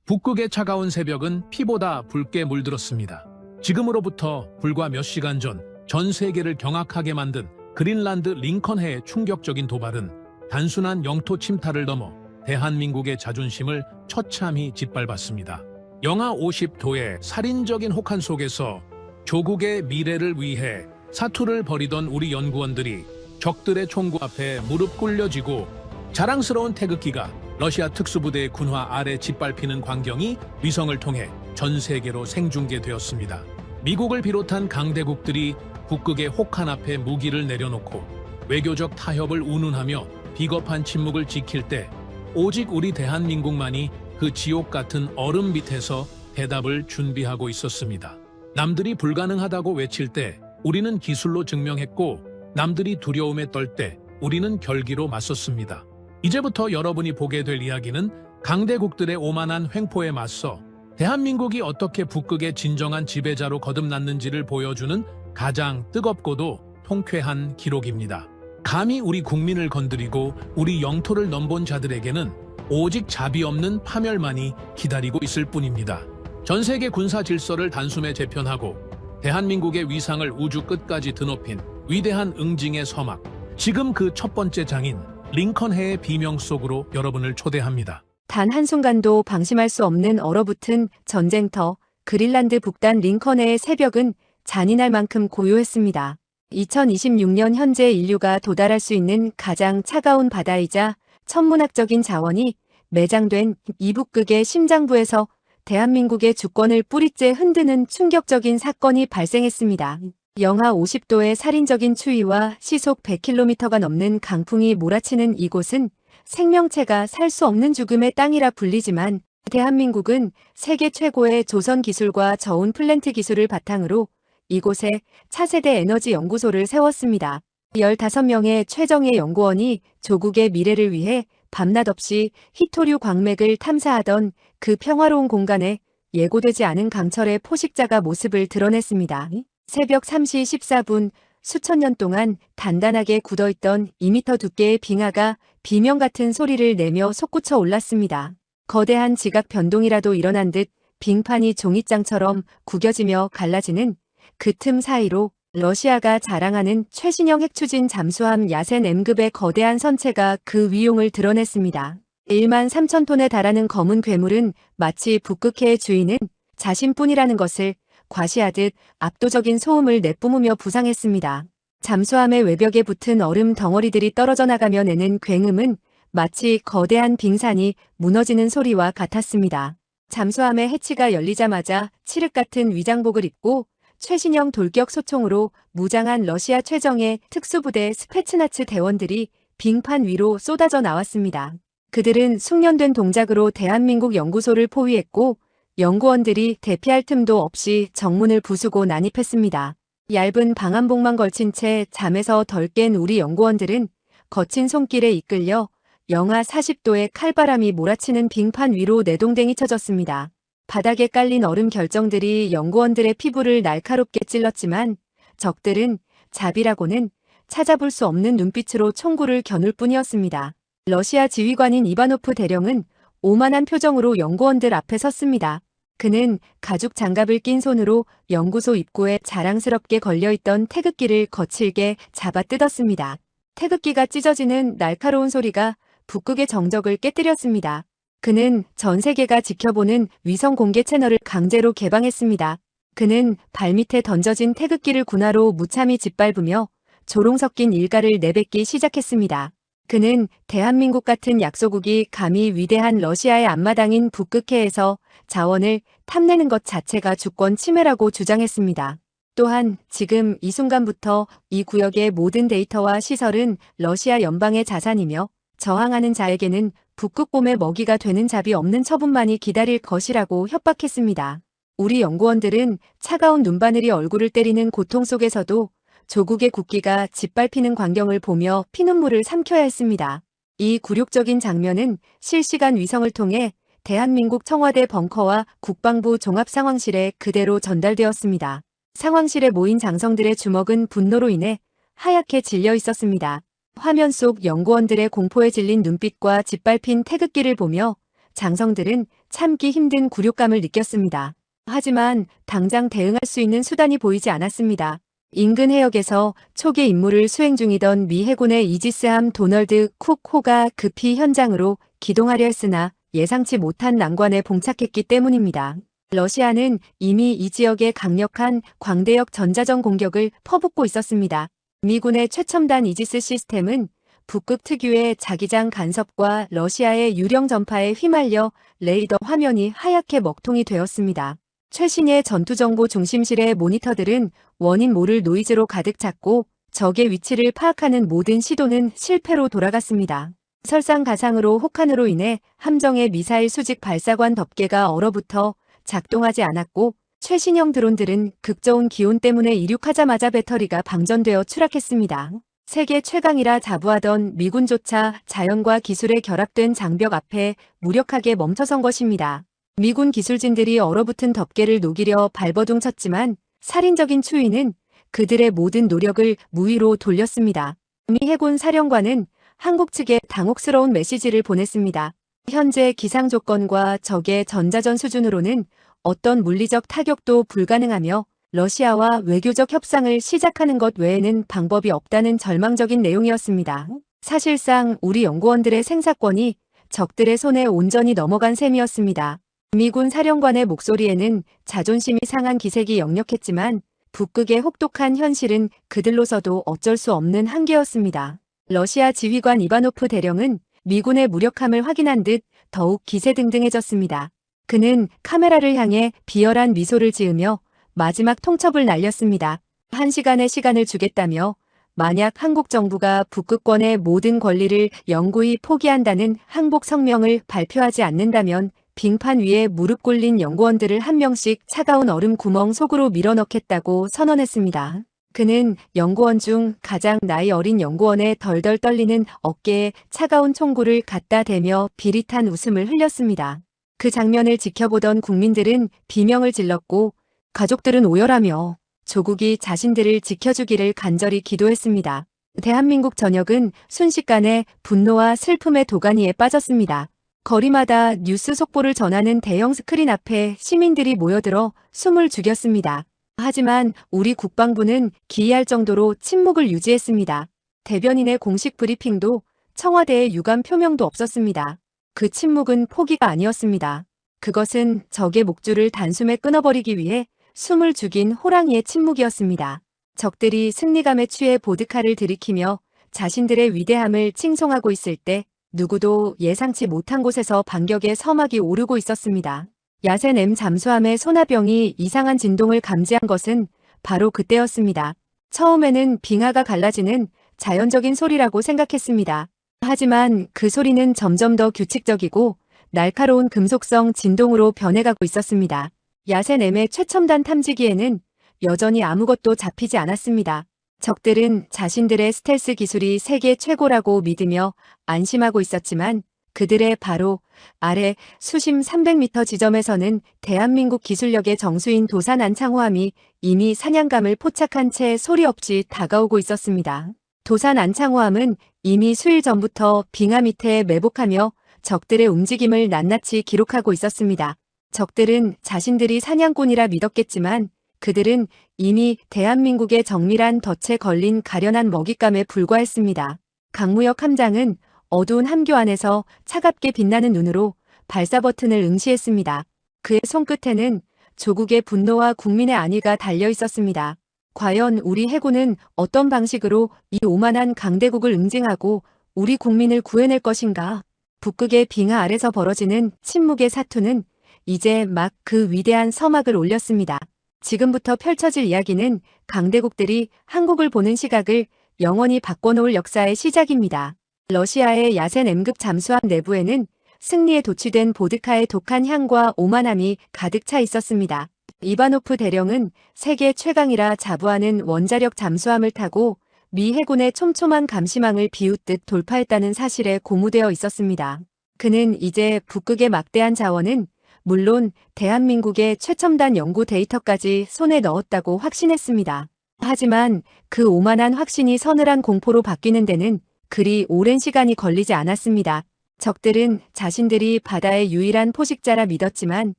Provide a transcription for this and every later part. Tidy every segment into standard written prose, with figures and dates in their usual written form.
북극의 차가운 새벽은 피보다 붉게 물들었습니다. 지금으로부터 불과 몇 시간 전 세계를 경악하게 만든 그린란드 링컨해의 충격적인 도발은 단순한 영토 침탈을 넘어 대한민국의 자존심을 처참히 짓밟았습니다. 영하 50도의 살인적인 혹한 속에서 조국의 미래를 위해 사투를 벌이던 우리 연구원들이 적들의 총구 앞에 무릎 꿇려지고 자랑스러운 태극기가 러시아 특수부대의 군화 아래 짓밟히는 광경이 위성을 통해 전 세계로 생중계되었습니다. 미국을 비롯한 강대국들이 북극의 혹한 앞에 무기를 내려놓고 외교적 타협을 운운하며 비겁한 침묵을 지킬 때 오직 우리 대한민국만이 그 지옥 같은 얼음 밑에서 대답을 준비하고 있었습니다. 남들이 불가능하다고 외칠 때 우리는 기술로 증명했고, 남들이 두려움에 떨 때 우리는 결기로 맞섰습니다. 이제부터 여러분이 보게 될 이야기는 강대국들의 오만한 횡포에 맞서 대한민국이 어떻게 북극의 진정한 지배자로 거듭났는지를 보여주는 가장 뜨겁고도 통쾌한 기록입니다. 감히 우리 국민을 건드리고 우리 영토를 넘본 자들에게는 오직 자비 없는 파멸만이 기다리고 있을 뿐입니다. 전 세계 군사 질서를 단숨에 재편하고 대한민국의 위상을 우주 끝까지 드높인 위대한 응징의 서막, 지금 그 첫 번째 장인 링컨해의 비명 속으로 여러분을 초대합니다. 단 한순간도 방심할 수 없는 얼어붙은 전쟁터 그린란드 북단 링컨해의 새벽은 잔인할 만큼 고요했습니다. 2026년 현재 인류가 도달할 수 있는 가장 차가운 바다이자 천문학적인 자원이 매장된 이 북극의 심장부에서 대한민국의 주권을 뿌리째 흔드는 충격적인 사건이 발생했습니다. 영하 50도의 살인적인 추위와 시속 100km가 넘는 강풍이 몰아치는 이곳은 생명체가 살 수 없는 죽음의 땅이라 불리지만, 대한민국은 세계 최고의 조선 기술과 저온 플랜트 기술을 바탕으로 이곳에 차세대 에너지 연구소를 세웠습니다. 15명의 최정예 연구원이 조국의 미래를 위해 밤낮 없이 희토류 광맥을 탐사하던 그 평화로운 공간에 예고되지 않은 강철의 포식자가 모습을 드러냈습니다. 새벽 3시 14분, 수천 년 동안 단단하게 굳어있던 2m 두께의 빙하가 비명 같은 소리를 내며 솟구쳐 올랐습니다. 거대한 지각 변동이라도 일어난 듯 빙판이 종잇장처럼 구겨지며 갈라지는 그 틈 사이로 러시아가 자랑하는 최신형 핵추진 잠수함 야센 M급의 거대한 선체가 그 위용을 드러냈습니다. 1만 3천 톤에 달하는 검은 괴물은 마치 북극해의 주인은 자신뿐이라는 것을 과시하듯 압도적인 소음을 내뿜으며 부상했습니다. 잠수함의 외벽에 붙은 얼음 덩어리들이 떨어져 나가며 내는 굉음은 마치 거대한 빙산이 무너지는 소리와 같았습니다. 잠수함의 해치가 열리자마자 칠흑 같은 위장복을 입고 최신형 돌격 소총으로 무장한 러시아 최정예 특수부대 스페츠나츠 대원들이 빙판 위로 쏟아져 나왔습니다. 그들은 숙련된 동작으로 대한민국 연구소를 포위했고, 연구원들이 대피할 틈도 없이 정문을 부수고 난입했습니다. 얇은 방한복만 걸친 채 잠에서 덜 깬 우리 연구원들은 거친 손길에 이끌려 영하 40도의 칼바람이 몰아치는 빙판 위로 내동댕이 쳐졌습니다. 바닥에 깔린 얼음 결정들이 연구원들의 피부를 날카롭게 찔렀지만, 적들은 자비라고는 찾아볼 수 없는 눈빛으로 총구를 겨눌 뿐이었습니다. 러시아 지휘관인 이바노프 대령은 오만한 표정으로 연구원들 앞에 섰습니다. 그는 가죽 장갑을 낀 손으로 연구소 입구에 자랑스럽게 걸려있던 태극기를 거칠게 잡아 뜯었습니다. 태극기가 찢어지는 날카로운 소리가 북극의 정적을 깨뜨렸습니다. 그는 전 세계가 지켜보는 위성 공개 채널을 강제로 개방했습니다. 그는 발밑에 던져진 태극기를 군화로 무참히 짓밟으며 조롱 섞인 일가를 내뱉기 시작했습니다. 그는 대한민국 같은 약소국이 감히 위대한 러시아의 앞마당인 북극해에서 자원을 탐내는 것 자체가 주권 침해라고 주장했습니다. 또한 지금 이 순간부터 이 구역의 모든 데이터와 시설은 러시아 연방의 자산이며, 저항하는 자에게는 북극곰의 먹이가 되는 자비 없는 처분만이 기다릴 것이라고 협박했습니다. 우리 연구원들은 차가운 눈바늘이 얼굴을 때리는 고통 속에서도 조국의 국기가 짓밟히는 광경을 보며 피눈물을 삼켜야 했습니다. 이 굴욕적인 장면은 실시간 위성을 통해 대한민국 청와대 벙커와 국방부 종합상황실에 그대로 전달되었습니다. 상황실에 모인 장성들의 주먹은 분노로 인해 하얗게 질려 있었습니다. 화면 속 연구원들의 공포에 질린 눈빛과 짓밟힌 태극기를 보며 장성들은 참기 힘든 굴욕감을 느꼈습니다. 하지만 당장 대응할 수 있는 수단이 보이지 않았습니다. 인근 해역에서 초기 임무를 수행 중이던 미 해군의 이지스함 도널드 쿡 호가 급히 현장으로 기동하려 했으나 예상치 못한 난관에 봉착했기 때문입니다. 러시아는 이미 이 지역에 강력한 광대역 전자전 공격을 퍼붓고 있었습니다. 미군의 최첨단 이지스 시스템은 북극 특유의 자기장 간섭과 러시아의 유령 전파에 휘말려 레이더 화면이 하얗게 먹통이 되었습니다. 최신의 전투정보 중심실의 모니터들은 원인 모를 노이즈로 가득 찼고 적의 위치를 파악하는 모든 시도는 실패로 돌아갔습니다. 설상가상으로 혹한으로 인해 함정의 미사일 수직 발사관 덮개가 얼어붙어 작동하지 않았고 최신형 드론들은 극저온 기온 때문에 이륙하자마자 배터리가 방전되어 추락했습니다. 세계 최강이라 자부하던 미군조차 자연과 기술의 결합된 장벽 앞에 무력하게 멈춰선 것입니다. 미군 기술진들이 얼어붙은 덮개를 녹이려 발버둥 쳤지만 살인적인 추위는 그들의 모든 노력을 무위로 돌렸습니다. 미 해군 사령관은 한국 측에 당혹스러운 메시지를 보냈습니다. 현재 기상 조건과 적의 전자전 수준으로는 어떤 물리적 타격도 불가능하며 러시아와 외교적 협상을 시작하는 것 외에는 방법이 없다는 절망적인 내용이었습니다. 사실상 우리 연구원들의 생사권이 적들의 손에 온전히 넘어간 셈이었습니다. 미군 사령관의 목소리에는 자존심이 상한 기색이 역력했지만 북극의 혹독한 현실은 그들로서도 어쩔 수 없는 한계였습니다. 러시아 지휘관 이바노프 대령은 미군의 무력함을 확인한 듯 더욱 기세등등해졌습니다. 그는 카메라를 향해 비열한 미소를 지으며 마지막 통첩을 날렸습니다. 1시간의 시간을 주겠다며 만약 한국 정부가 북극권의 모든 권리를 영구히 포기한다는 항복 성명을 발표하지 않는다면 빙판 위에 무릎 꿇린 연구원들을 한 명씩 차가운 얼음 구멍 속으로 밀어넣겠다고 선언했습니다. 그는 연구원 중 가장 나이 어린 연구원의 덜덜 떨리는 어깨에 차가운 총구를 갖다 대며 비릿한 웃음을 흘렸습니다. 그 장면을 지켜보던 국민들은 비명을 질렀고 가족들은 오열하며 조국이 자신들을 지켜주기를 간절히 기도했습니다. 대한민국 전역은 순식간에 분노와 슬픔의 도가니에 빠졌습니다. 거리마다 뉴스 속보를 전하는 대형 스크린 앞에 시민들이 모여들어 숨을 죽였습니다. 하지만 우리 국방부는 기이할 정도로 침묵을 유지했습니다. 대변인의 공식 브리핑도 청와대의 유감 표명도 없었습니다. 그 침묵은 포기가 아니었습니다. 그것은 적의 목줄을 단숨에 끊어버리기 위해 숨을 죽인 호랑이의 침묵이었습니다. 적들이 승리감에 취해 보드카를 들이키며 자신들의 위대함을 칭송하고 있을 때 누구도 예상치 못한 곳에서 반격의 서막이 오르고 있었습니다. 야센 M 잠수함의 소나병이 이상한 진동을 감지한 것은 바로 그때였습니다. 처음에는 빙하가 갈라지는 자연적인 소리라고 생각했습니다. 하지만 그 소리는 점점 더 규칙적이고 날카로운 금속성 진동으로 변해가고 있었습니다. 야센 M의 최첨단 탐지기에는 여전히 아무것도 잡히지 않았습니다. 적들은 자신들의 스텔스 기술이 세계 최고라고 믿으며 안심하고 있었지만 그들의 바로 아래 수심 300m 지점에서는 대한민국 기술력의 정수인 도산 안창호함이 이미 사냥감을 포착한 채 소리 없이 다가오고 있었습니다. 도산 안창호함은 이미 수일 전부터 빙하 밑에 매복하며 적들의 움직임을 낱낱이 기록하고 있었습니다. 적들은 자신들이 사냥꾼이라 믿었겠지만 그들은 이미 대한민국의 정밀한 덫에 걸린 가련한 먹잇감에 불과했습니다. 강무혁 함장은 어두운 함교 안에서 차갑게 빛나는 눈으로 발사 버튼을 응시했습니다. 그의 손끝에는 조국의 분노와 국민의 안위가 달려 있었습니다. 과연 우리 해군은 어떤 방식으로 이 오만한 강대국을 응징하고 우리 국민을 구해낼 것인가? 북극의 빙하 아래서 벌어지는 침묵의 사투는 이제 막 그 위대한 서막을 올렸습니다. 지금부터 펼쳐질 이야기는 강대국들이 한국을 보는 시각을 영원히 바꿔놓을 역사의 시작입니다. 러시아의 야센 M급 잠수함 내부에는 승리에 도취된 보드카의 독한 향과 오만함이 가득 차 있었습니다. 이바노프 대령은 세계 최강이라 자부하는 원자력 잠수함을 타고 미 해군의 촘촘한 감시망을 비웃듯 돌파했다는 사실에 고무되어 있었습니다. 그는 이제 북극의 막대한 자원은 물론 대한민국의 최첨단 연구 데이터까지 손에 넣었다고 확신했습니다. 하지만 그 오만한 확신이 서늘한 공포로 바뀌는 데는 그리 오랜 시간이 걸리지 않았습니다. 적들은 자신들이 바다의 유일한 포식자라 믿었지만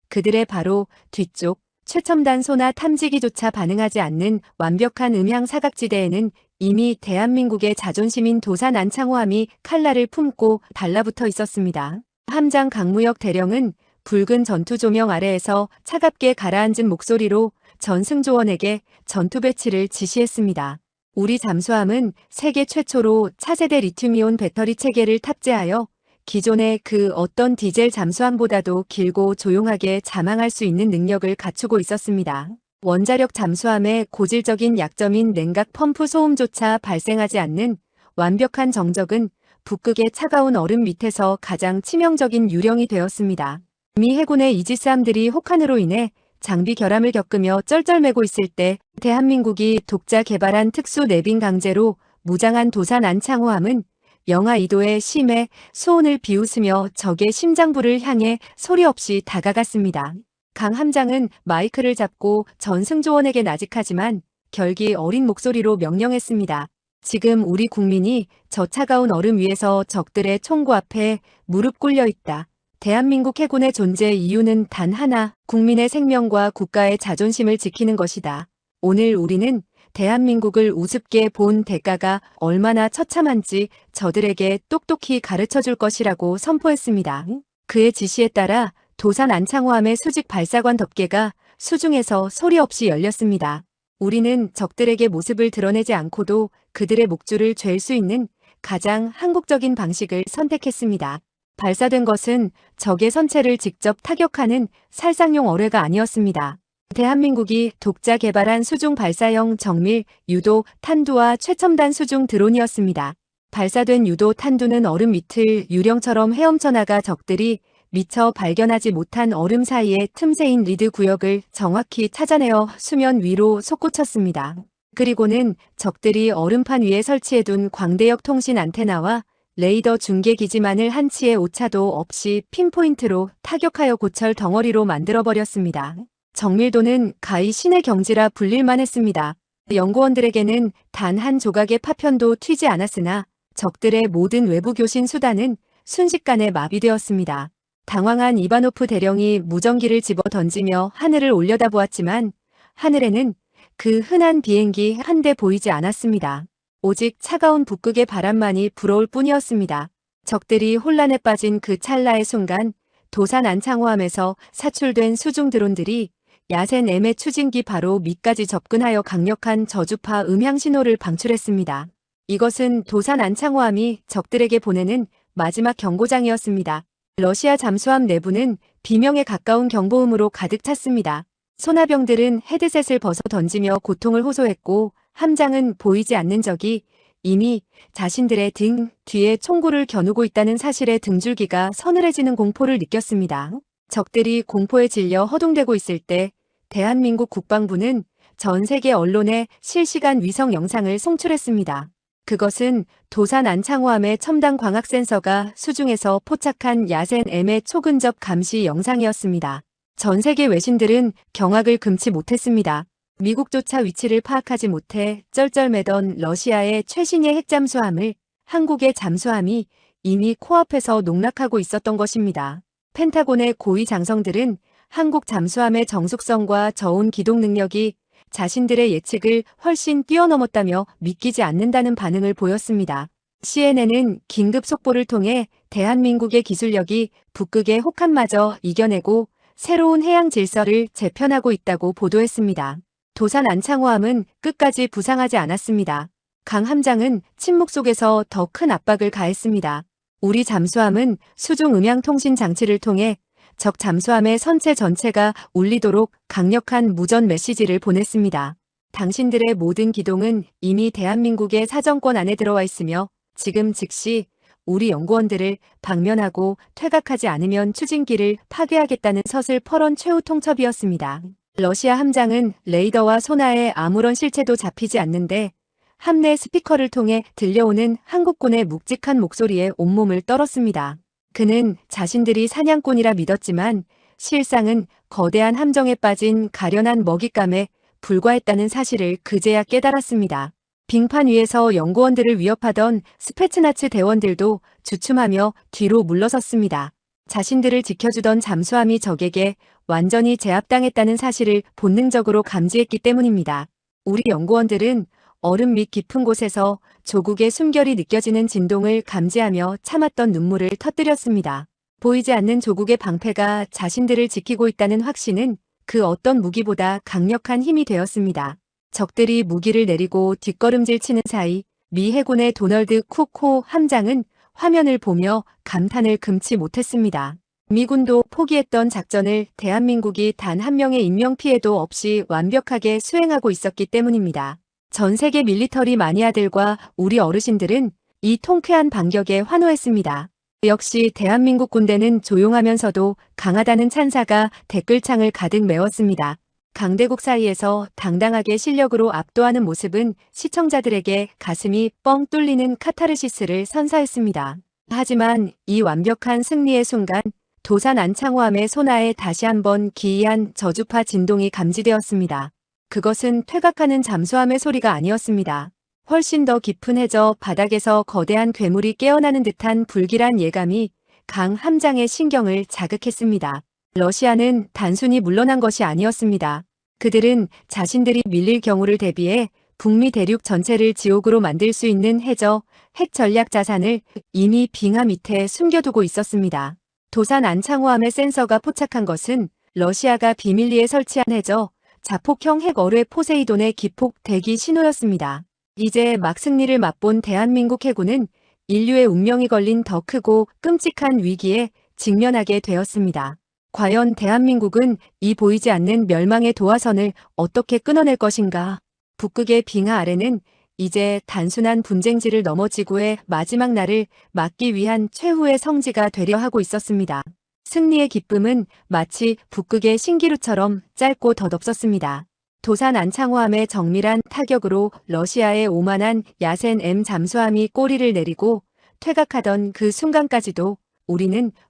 그들의 바로 뒤쪽 최첨단 소나 탐지기조차 반응하지 않는 완벽한 음향 사각지대에는 이미 대한민국의 자존심인 도산 안창호함이 칼날을 품고 달라붙어 있었습니다. 함장 강무혁 대령은 붉은 전투 조명 아래에서 차갑게 가라앉은 목소리로 전승조원에게 전투 배치를 지시했습니다. 우리 잠수함은 세계 최초로 차세대 리튬이온 배터리 체계를 탑재하여 기존의 그 어떤 디젤 잠수함보다도 길고 조용하게 잠항할 수 있는 능력을 갖추고 있었습니다. 원자력 잠수함의 고질적인 약점인 냉각 펌프 소음조차 발생하지 않는 완벽한 정적은 북극의 차가운 얼음 밑에서 가장 치명적인 유령이 되었습니다. 미 해군의 이지스함들이 혹한으로 인해 장비 결함을 겪으며 쩔쩔매고 있을 때 대한민국이 독자 개발한 특수 내빈 강제로 무장한 도산 안창호함은 영하 2도의 심해 수온을 비웃으며 적의 심장부를 향해 소리 없이 다가갔습니다. 강 함장은 마이크를 잡고 전승조원에게 나직하지만 결기 어린 목소리로 명령했습니다. 지금 우리 국민이 저 차가운 얼음 위에서 적들의 총구 앞에 무릎 꿇려 있다. 대한민국 해군의 존재 이유는 단 하나, 국민의 생명과 국가의 자존심을 지키는 것이다. 오늘 우리는 대한민국을 우습게 본 대가가 얼마나 처참한지 저들에게 똑똑히 가르쳐 줄 것이라고 선포했습니다. 그의 지시에 따라 도산 안창호함의 수직 발사관 덮개가 수중에서 소리 없이 열렸습니다. 우리는 적들에게 모습을 드러내지 않고도 그들의 목줄을 잴 수 있는 가장 한국적인 방식을 선택했습니다. 발사된 것은 적의 선체를 직접 타격하는 살상용 어뢰가 아니었습니다. 대한민국이 독자 개발한 수중 발사형 정밀 유도 탄두와 최첨단 수중 드론이었습니다. 발사된 유도 탄두는 얼음 밑을 유령처럼 헤엄쳐 나가 적들이 미처 발견하지 못한 얼음 사이의 틈새인 리드 구역을 정확히 찾아내어 수면 위로 솟구쳤습니다. 그리고는 적들이 얼음판 위에 설치해둔 광대역 통신 안테나와 레이더 중계 기지만을 한 치의 오차도 없이 핀포인트로 타격하여 고철 덩어리로 만들어버렸습니다. 정밀도는 가히 신의 경지라 불릴만 했습니다. 연구원들에게는 단 한 조각의 파편도 튀지 않았으나 적들의 모든 외부 교신 수단은 순식간에 마비되었습니다. 당황한 이바노프 대령이 무전기를 집어 던지며 하늘을 올려다보았지만 하늘에는 그 흔한 비행기 한 대 보이지 않았습니다. 오직 차가운 북극의 바람만이 불어올 뿐이었습니다. 적들이 혼란에 빠진 그 찰나의 순간 도산 안창호함에서 사출된 수중 드론들이 야센 M의 추진기 바로 밑까지 접근하여 강력한 저주파 음향 신호를 방출했습니다. 이것은 도산 안창호함이 적들에게 보내는 마지막 경고장이었습니다. 러시아 잠수함 내부는 비명에 가까운 경보음으로 가득 찼습니다. 소나병들은 헤드셋을 벗어 던지며 고통을 호소했고 함장은 보이지 않는 적이 이미 자신들의 등 뒤에 총구를 겨누고 있다는 사실에 등줄기가 서늘해지는 공포를 느꼈습니다. 적들이 공포에 질려 허둥대고 있을 때 대한민국 국방부는 전 세계 언론에 실시간 위성 영상을 송출했습니다. 그것은 도산 안창호함의 첨단 광학 센서가 수중에서 포착한 야센 M의 초근접 감시 영상이었습니다. 전 세계 외신들은 경악을 금치 못했습니다. 미국조차 위치를 파악하지 못해 쩔쩔매던 러시아의 최신의 핵잠수함을 한국의 잠수함이 이미 코앞에서 농락하고 있었던 것입니다. 펜타곤의 고위 장성들은 한국 잠수함의 정숙성과 저온 기동 능력이 자신들의 예측을 훨씬 뛰어넘었다며 믿기지 않는다는 반응을 보였습니다. CNN은 긴급 속보를 통해 대한민국의 기술력이 북극의 혹한마저 이겨내고 새로운 해양 질서를 재편하고 있다고 보도했습니다. 도산 안창호함은 끝까지 부상하지 않았습니다. 강 함장은 침묵 속에서 더 큰 압박을 가했습니다. 우리 잠수함은 수중 음향 통신 장치를 통해 적 잠수함의 선체 전체가 울리도록 강력한 무전 메시지를 보냈습니다. 당신들의 모든 기동은 이미 대한민국의 사정권 안에 들어와 있으며 지금 즉시 우리 연구원들을 방면하고 퇴각하지 않으면 추진기를 파괴하겠다는 서슬퍼런 최후 통첩이었습니다. 러시아 함장은 레이더와 소나에 아무런 실체도 잡히지 않는데 함내 스피커를 통해 들려오는 한국군의 묵직한 목소리에 온몸을 떨었습니다. 그는 자신들이 사냥꾼이라 믿었지만 실상은 거대한 함정에 빠진 가련한 먹잇감에 불과했다는 사실을 그제야 깨달았습니다. 빙판 위에서 연구원들을 위협하던 스페츠나츠 대원들도 주춤하며 뒤로 물러섰습니다. 자신들을 지켜주던 잠수함이 적에게 완전히 제압당했다는 사실을 본능적으로 감지했기 때문입니다. 우리 연구원들은 얼음 밑 깊은 곳에서 조국의 숨결이 느껴지는 진동을 감지하며 참았던 눈물을 터뜨렸습니다. 보이지 않는 조국의 방패가 자신들을 지키고 있다는 확신은 그 어떤 무기보다 강력한 힘이 되었습니다. 적들이 무기를 내리고 뒷걸음질 치는 사이 미 해군의 도널드 쿡호 함장은 화면을 보며 감탄을 금치 못했습니다. 미군도 포기했던 작전을 대한민국이 단 한 명의 인명피해도 없이 완벽하게 수행하고 있었기 때문입니다. 전 세계 밀리터리 마니아들과 우리 어르신들은 이 통쾌한 반격에 환호했습니다. 역시 대한민국 군대는 조용하면서도 강하다는 찬사가 댓글창을 가득 메웠습니다. 강대국 사이에서 당당하게 실력으로 압도하는 모습은 시청자들에게 가슴이 뻥 뚫리는 카타르시스를 선사했습니다. 하지만 이 완벽한 승리의 순간 도산 안창호함의 소나에 다시 한번 기이한 저주파 진동이 감지되었습니다. 그것은 퇴각하는 잠수함의 소리가 아니었습니다. 훨씬 더 깊은 해저 바닥에서 거대한 괴물이 깨어나는 듯한 불길한 예감이 강 함장의 신경을 자극했습니다. 러시아는 단순히 물러난 것이 아니었습니다. 그들은 자신들이 밀릴 경우를 대비해 북미 대륙 전체를 지옥으로 만들 수 있는 해저, 핵 전략 자산을 이미 빙하 밑에 숨겨두고 있었습니다. 도산 안창호함의 센서가 포착한 것은 러시아가 비밀리에 설치한 해저, 자폭형 핵 어뢰 포세이돈의 기폭 대기 신호였습니다. 이제 막 승리를 맛본 대한민국 해군은 인류의 운명이 걸린 더 크고 끔찍한 위기에 직면하게 되었습니다. 과연 대한민국은 이 보이지 않는 멸망의 도화선을 어떻게 끊어낼 것인가? 북극의 빙하 아래는 이제 단순한 분쟁지를 넘어 지구의 마지막 날을 막기 위한 최후의 성지가 되려 하고 있었습니다. 승리의 기쁨은 마치 북극의 신기루처럼 짧고 덧없었습니다. 도산 안창호함의 정밀한 타격으로 러시아의 오만한 야센 M 잠수함이 꼬리를 내리고 퇴각하던 그 순간까지도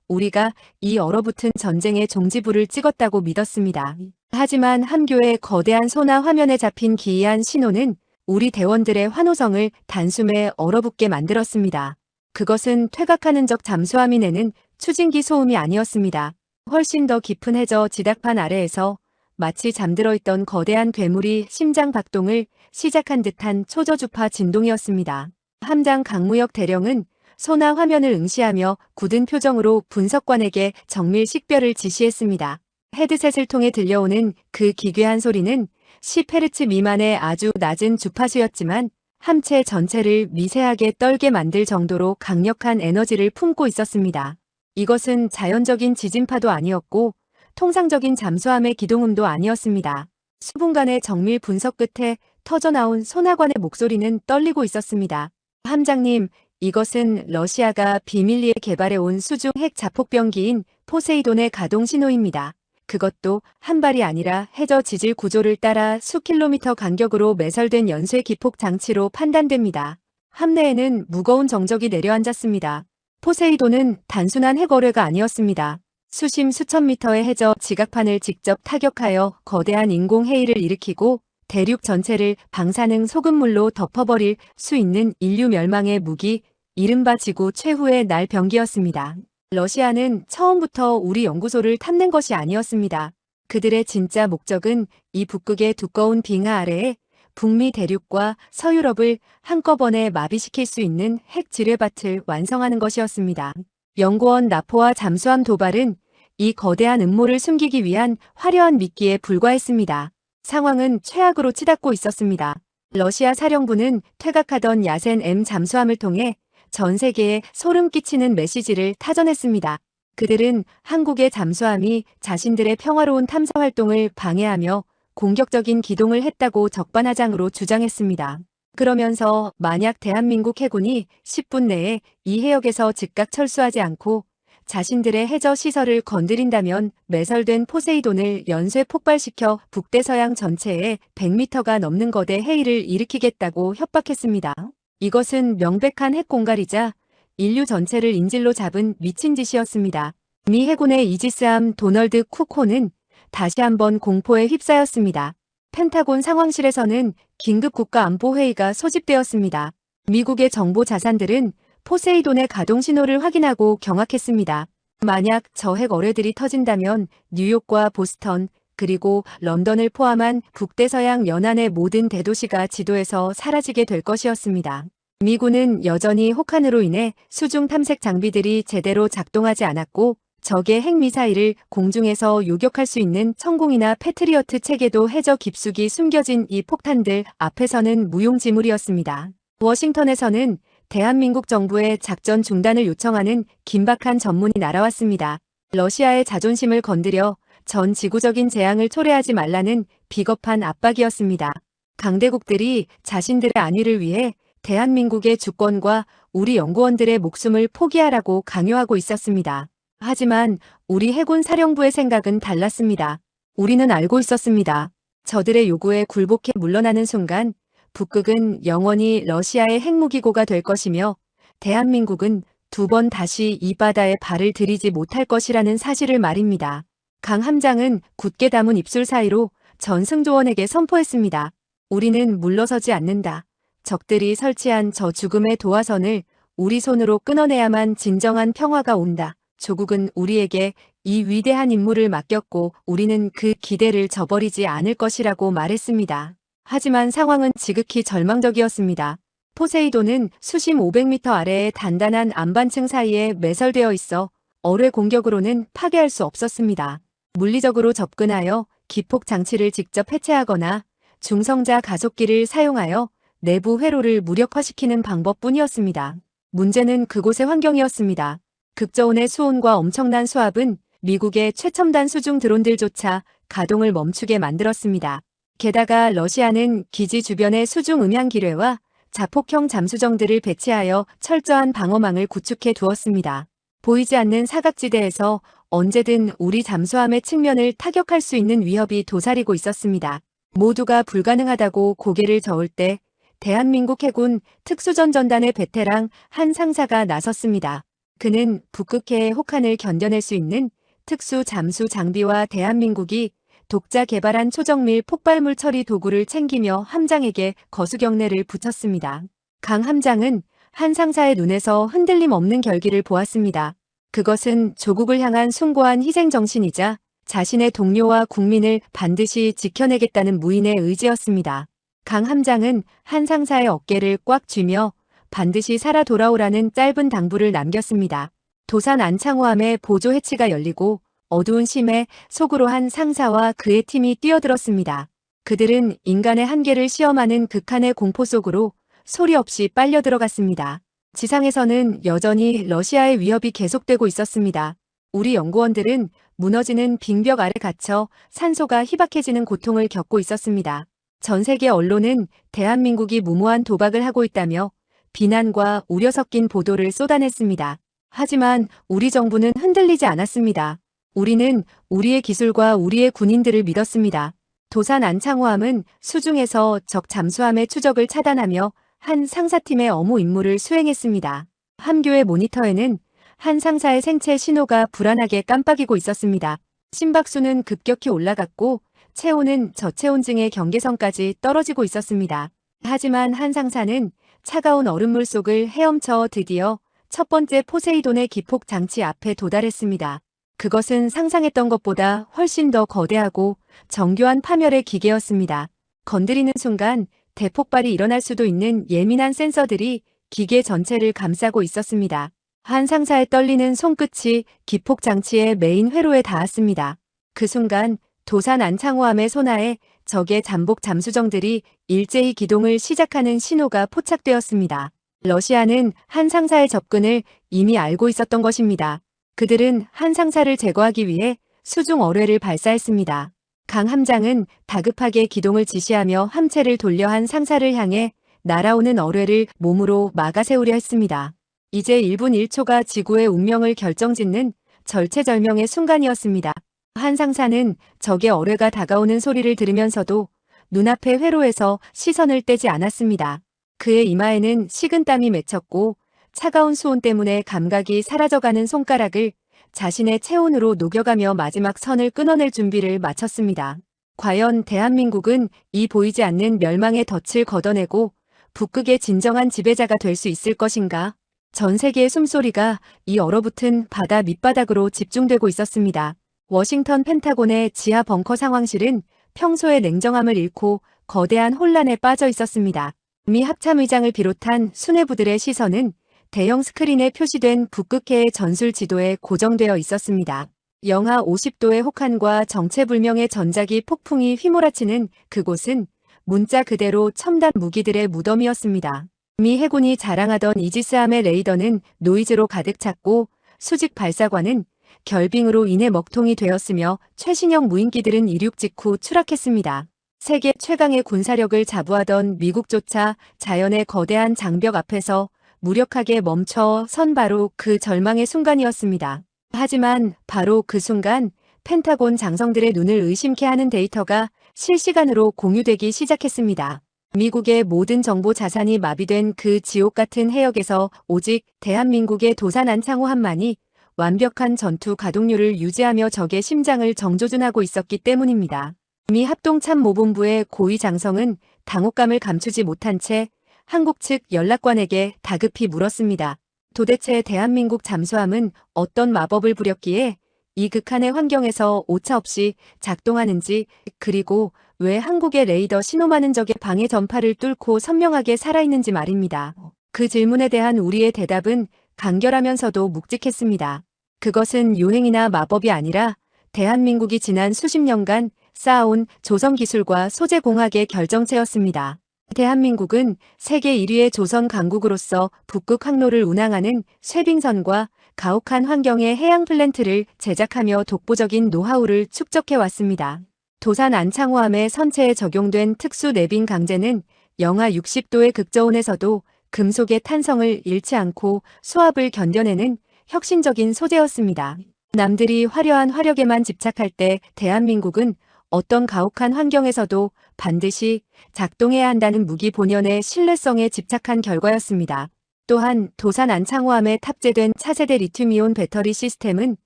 우리가 이 얼어붙은 전쟁의 종지부를 찍었다고 믿었습니다. 하지만 함교의 거대한 소나 화면에 잡힌 기이한 신호는 우리 대원들의 환호성을 단숨에 얼어붙게 만들었습니다. 그것은 퇴각하는 적 잠수함이 내는 추진기 소음이 아니었습니다. 훨씬 더 깊은 해저 지닥판 아래에서 마치 잠들어 있던 거대한 괴물이 심장 박동을 시작한 듯한 초저주파 진동이었습니다. 함장 강무혁 대령은 소나 화면을 응시하며 굳은 표정으로 분석관에게 정밀 식별을 지시했습니다. 헤드셋을 통해 들려오는 그 기괴한 소리는 10Hz 미만의 아주 낮은 주파수였지만 함체 전체를 미세하게 떨게 만들 정도로 강력한 에너지를 품고 있었습니다. 이것은 자연적인 지진파도 아니었고 통상적인 잠수함의 기동음도 아니었습니다. 수분간의 정밀 분석 끝에 터져나온 소나관의 목소리는 떨리고 있었습니다. 함장님, 이것은 러시아가 비밀리에 개발해온 수중 핵 자폭병기인 포세이돈의 가동 신호입니다. 그것도 한 발이 아니라 해저 지질 구조를 따라 수킬로미터 간격으로 매설된 연쇄 기폭 장치로 판단됩니다. 함내에는 무거운 정적이 내려앉았습니다. 포세이돈은 단순한 핵어뢰가 아니었습니다. 수심 수천 미터의 해저 지각판을 직접 타격하여 거대한 인공 해일을 일으키고 대륙 전체를 방사능 소금물로 덮어버릴 수 있는 인류 멸망의 무기, 이른바 지구 최후의 날 병기였습니다. 러시아는 처음부터 우리 연구소를 탐낸 것이 아니었습니다. 그들의 진짜 목적은 이 북극의 두꺼운 빙하 아래에 북미 대륙과 서유럽을 한꺼번에 마비시킬 수 있는 핵 지뢰밭을 완성하는 것이었습니다. 연구원 나포와 잠수함 도발은 이 거대한 음모를 숨기기 위한 화려한 미끼에 불과했습니다. 상황은 최악으로 치닫고 있었습니다. 러시아 사령부는 퇴각하던 야센 M 잠수함을 통해 전 세계에 소름 끼치는 메시지를 타전했습니다. 그들은 한국의 잠수함이 자신들의 평화로운 탐사 활동을 방해하며 공격적인 기동을 했다고 적반하장으로 주장했습니다. 그러면서 만약 대한민국 해군이 10분 내에 이 해역에서 즉각 철수하지 않고 자신들의 해저 시설을 건드린다면 매설된 포세이돈을 연쇄 폭발시켜 북대서양 전체에 100m가 넘는 거대 해일을 일으키겠다고 협박했습니다. 이것은 명백한 핵공갈이자 인류 전체를 인질로 잡은 미친 짓이었습니다. 미 해군의 이지스함 도널드 쿡호는 다시 한번 공포에 휩싸였습니다. 펜타곤 상황실에서는 긴급 국가안보회의가 소집되었습니다. 미국의 정보 자산들은 포세이돈의 가동 신호를 확인하고 경악했습니다. 만약 저 핵 어뢰들이 터진다면 뉴욕과 보스턴, 그리고 런던을 포함한 북대서양 연안의 모든 대도시가 지도에서 사라지게 될 것이었습니다. 미군은 여전히 혹한으로 인해 수중 탐색 장비들이 제대로 작동하지 않았고 적의 핵미사일을 공중에서 요격할 수 있는 천공이나 패트리어트 체계도 해저 깊숙이 숨겨진 이 폭탄들 앞에서는 무용지물이었습니다. 워싱턴에서는 대한민국 정부의 작전 중단을 요청하는 긴박한 전문이 날아왔습니다. 러시아의 자존심을 건드려 전 지구적인 재앙을 초래하지 말라는 비겁한 압박이었습니다. 강대국들이 자신들의 안위를 위해 대한민국의 주권과 우리 연구원들의 목숨을 포기하라고 강요하고 있었습니다. 하지만 우리 해군 사령부의 생각은 달랐습니다. 우리는 알고 있었습니다. 저들의 요구에 굴복해 물러나는 순간 북극은 영원히 러시아의 핵무기고가 될 것이며 대한민국은 두 번 다시 이 바다에 발을 들이지 못할 것이라는 사실을 말입니다. 강 함장은 굳게 담은 입술 사이로 전승조원에게 선포했습니다. 우리는 물러서지 않는다. 적들이 설치한 저 죽음의 도화선을 우리 손으로 끊어내야만 진정한 평화가 온다. 조국은 우리에게 이 위대한 임무를 맡겼고 우리는 그 기대를 저버리지 않을 것이라고 말했습니다. 하지만 상황은 지극히 절망적이었습니다. 포세이돈은 수심 500m 아래의 단단한 안반층 사이에 매설되어 있어 어뢰 공격으로는 파괴할 수 없었습니다. 물리적으로 접근하여 기폭 장치를 직접 해체하거나 중성자 가속기를 사용하여 내부 회로를 무력화시키는 방법뿐이었습니다. 문제는 그곳의 환경이었습니다. 극저온의 수온과 엄청난 수압은 미국의 최첨단 수중 드론들조차 가동을 멈추게 만들었습니다. 게다가 러시아는 기지 주변의 수중 음향 기뢰와 자폭형 잠수정들을 배치하여 철저한 방어망을 구축해 두었습니다. 보이지 않는 사각지대에서 언제든 우리 잠수함의 측면을 타격할 수 있는 위협이 도사리고 있었습니다. 모두가 불가능하다고 고개를 저을 때 대한민국 해군 특수전전단의 베테랑 한 상사가 나섰습니다. 그는 북극해의 혹한을 견뎌낼 수 있는 특수 잠수 장비와 대한민국이 독자 개발한 초정밀 폭발물 처리 도구를 챙기며 함장에게 거수경례를 붙였습니다. 강 함장은 한 상사의 눈에서 흔들림 없는 결기를 보았습니다. 그것은 조국을 향한 숭고한 희생정신이자 자신의 동료와 국민을 반드시 지켜내겠다는 무인의 의지였습니다. 강 함장은 한 상사의 어깨를 꽉 쥐며 반드시 살아 돌아오라는 짧은 당부를 남겼습니다. 도산 안창호함의 보조 해치가 열리고 어두운 심해 속으로 한 상사와 그의 팀이 뛰어들었습니다. 그들은 인간의 한계를 시험하는 극한의 공포 속으로 소리 없이 빨려 들어갔습니다. 지상에서는 여전히 러시아의 위협이 계속되고 있었습니다. 우리 연구원들은 무너지는 빙벽 아래 갇혀 산소가 희박해지는 고통을 겪고 있었습니다. 전 세계 언론은 대한민국이 무모한 도박을 하고 있다며 비난과 우려 섞인 보도를 쏟아냈습니다. 하지만 우리 정부는 흔들리지 않았습니다. 우리는 우리의 기술과 우리의 군인들을 믿었습니다. 도산 안창호함은 수중에서 적 잠수함의 추적을 차단하며 한 상사팀의 업무 임무를 수행했습니다. 함교의 모니터에는 한 상사의 생체 신호가 불안하게 깜빡이고 있었습니다. 심박수는 급격히 올라갔고 체온은 저체온증의 경계선까지 떨어지고 있었습니다. 하지만 한 상사는 차가운 얼음물 속을 헤엄쳐 드디어 첫 번째 포세이돈의 기폭 장치 앞에 도달했습니다. 그것은 상상했던 것보다 훨씬 더 거대하고 정교한 파멸의 기계였습니다. 건드리는 순간 대폭발이 일어날 수도 있는 예민한 센서들이 기계 전체를 감싸고 있었습니다. 한 상사의 떨리는 손끝이 기폭 장치의 메인 회로에 닿았습니다. 그 순간 도산 안창호함의 소나에 적의 잠복 잠수정들이 일제히 기동을 시작하는 신호가 포착되었습니다. 러시아는 한 상사의 접근을 이미 알고 있었던 것입니다. 그들은 한 상사를 제거하기 위해 수중 어뢰를 발사했습니다. 강 함장은 다급하게 기동을 지시하며 함체를 돌려 한 상사를 향해 날아오는 어뢰를 몸으로 막아 세우려 했습니다. 이제 1분 1초가 지구의 운명을 결정짓는 절체절명의 순간이었습니다. 한 상사는 적의 어뢰가 다가오는 소리를 들으면서도 눈앞의 회로에서 시선을 떼지 않았습니다. 그의 이마에는 식은땀이 맺혔고 차가운 수온 때문에 감각이 사라져가는 손가락을 자신의 체온으로 녹여가며 마지막 선을 끊어낼 준비를 마쳤습니다. 과연 대한민국은 이 보이지 않는 멸망의 덫을 걷어내고 북극의 진정한 지배자가 될 수 있을 것인가? 전 세계의 숨소리가 이 얼어붙은 바다 밑바닥으로 집중되고 있었습니다. 워싱턴 펜타곤의 지하 벙커 상황실은 평소의 냉정함을 잃고 거대한 혼란에 빠져 있었습니다. 미 합참의장을 비롯한 수뇌부들의 시선은 대형 스크린에 표시된 북극해의 전술 지도에 고정되어 있었습니다. 영하 50도의 혹한과 정체불명의 전자기 폭풍이 휘몰아치는 그곳은 문자 그대로 첨단 무기들의 무덤이었습니다. 미 해군이 자랑하던 이지스함의 레이더는 노이즈로 가득 찼고 수직 발사관은 결빙으로 인해 먹통이 되었으며 최신형 무인기들은 이륙 직후 추락했습니다. 세계 최강의 군사력을 자부하던 미국조차 자연의 거대한 장벽 앞에서 무력하게 멈춰 선 바로 그 절망의 순간이었습니다. 하지만 바로 그 순간 펜타곤 장성들의 눈을 의심케 하는 데이터가 실시간으로 공유되기 시작했습니다. 미국의 모든 정보 자산이 마비된 그 지옥 같은 해역에서 오직 대한민국의 도산 안창호함만이 완벽한 전투 가동률을 유지하며 적의 심장을 정조준하고 있었기 때문입니다. 미 합동참모본부의 고위 장성은 당혹감을 감추지 못한 채 한국 측 연락관에게 다급히 물었습니다. 도대체 대한민국 잠수함은 어떤 마법을 부렸기에 이 극한의 환경에서 오차없이 작동하는지, 그리고 왜 한국의 레이더 신호만은 적의 방해 전파를 뚫고 선명하게 살아있는지 말입니다. 그 질문에 대한 우리의 대답은 간결하면서도 묵직했습니다. 그것은 요행이나 마법이 아니라 대한민국이 지난 수십 년간 쌓아온 조선기술과 소재공학의 결정체였습니다. 대한민국은 세계 1위의 조선 강국으로서 북극 항로를 운항하는 쇠빙선과 가혹한 환경의 해양 플랜트를 제작하며 독보적인 노하우를 축적해왔습니다. 도산 안창호함의 선체에 적용된 특수 내빙 강제는 영하 60도의 극저온에서도 금속의 탄성을 잃지 않고 수압을 견뎌내는 혁신적인 소재였습니다. 남들이 화려한 화력에만 집착할 때 대한민국은 어떤 가혹한 환경에서도 반드시 작동해야 한다는 무기 본연의 신뢰성에 집착한 결과였습니다. 또한 도산 안창호함에 탑재된 차세대 리튬이온 배터리 시스템은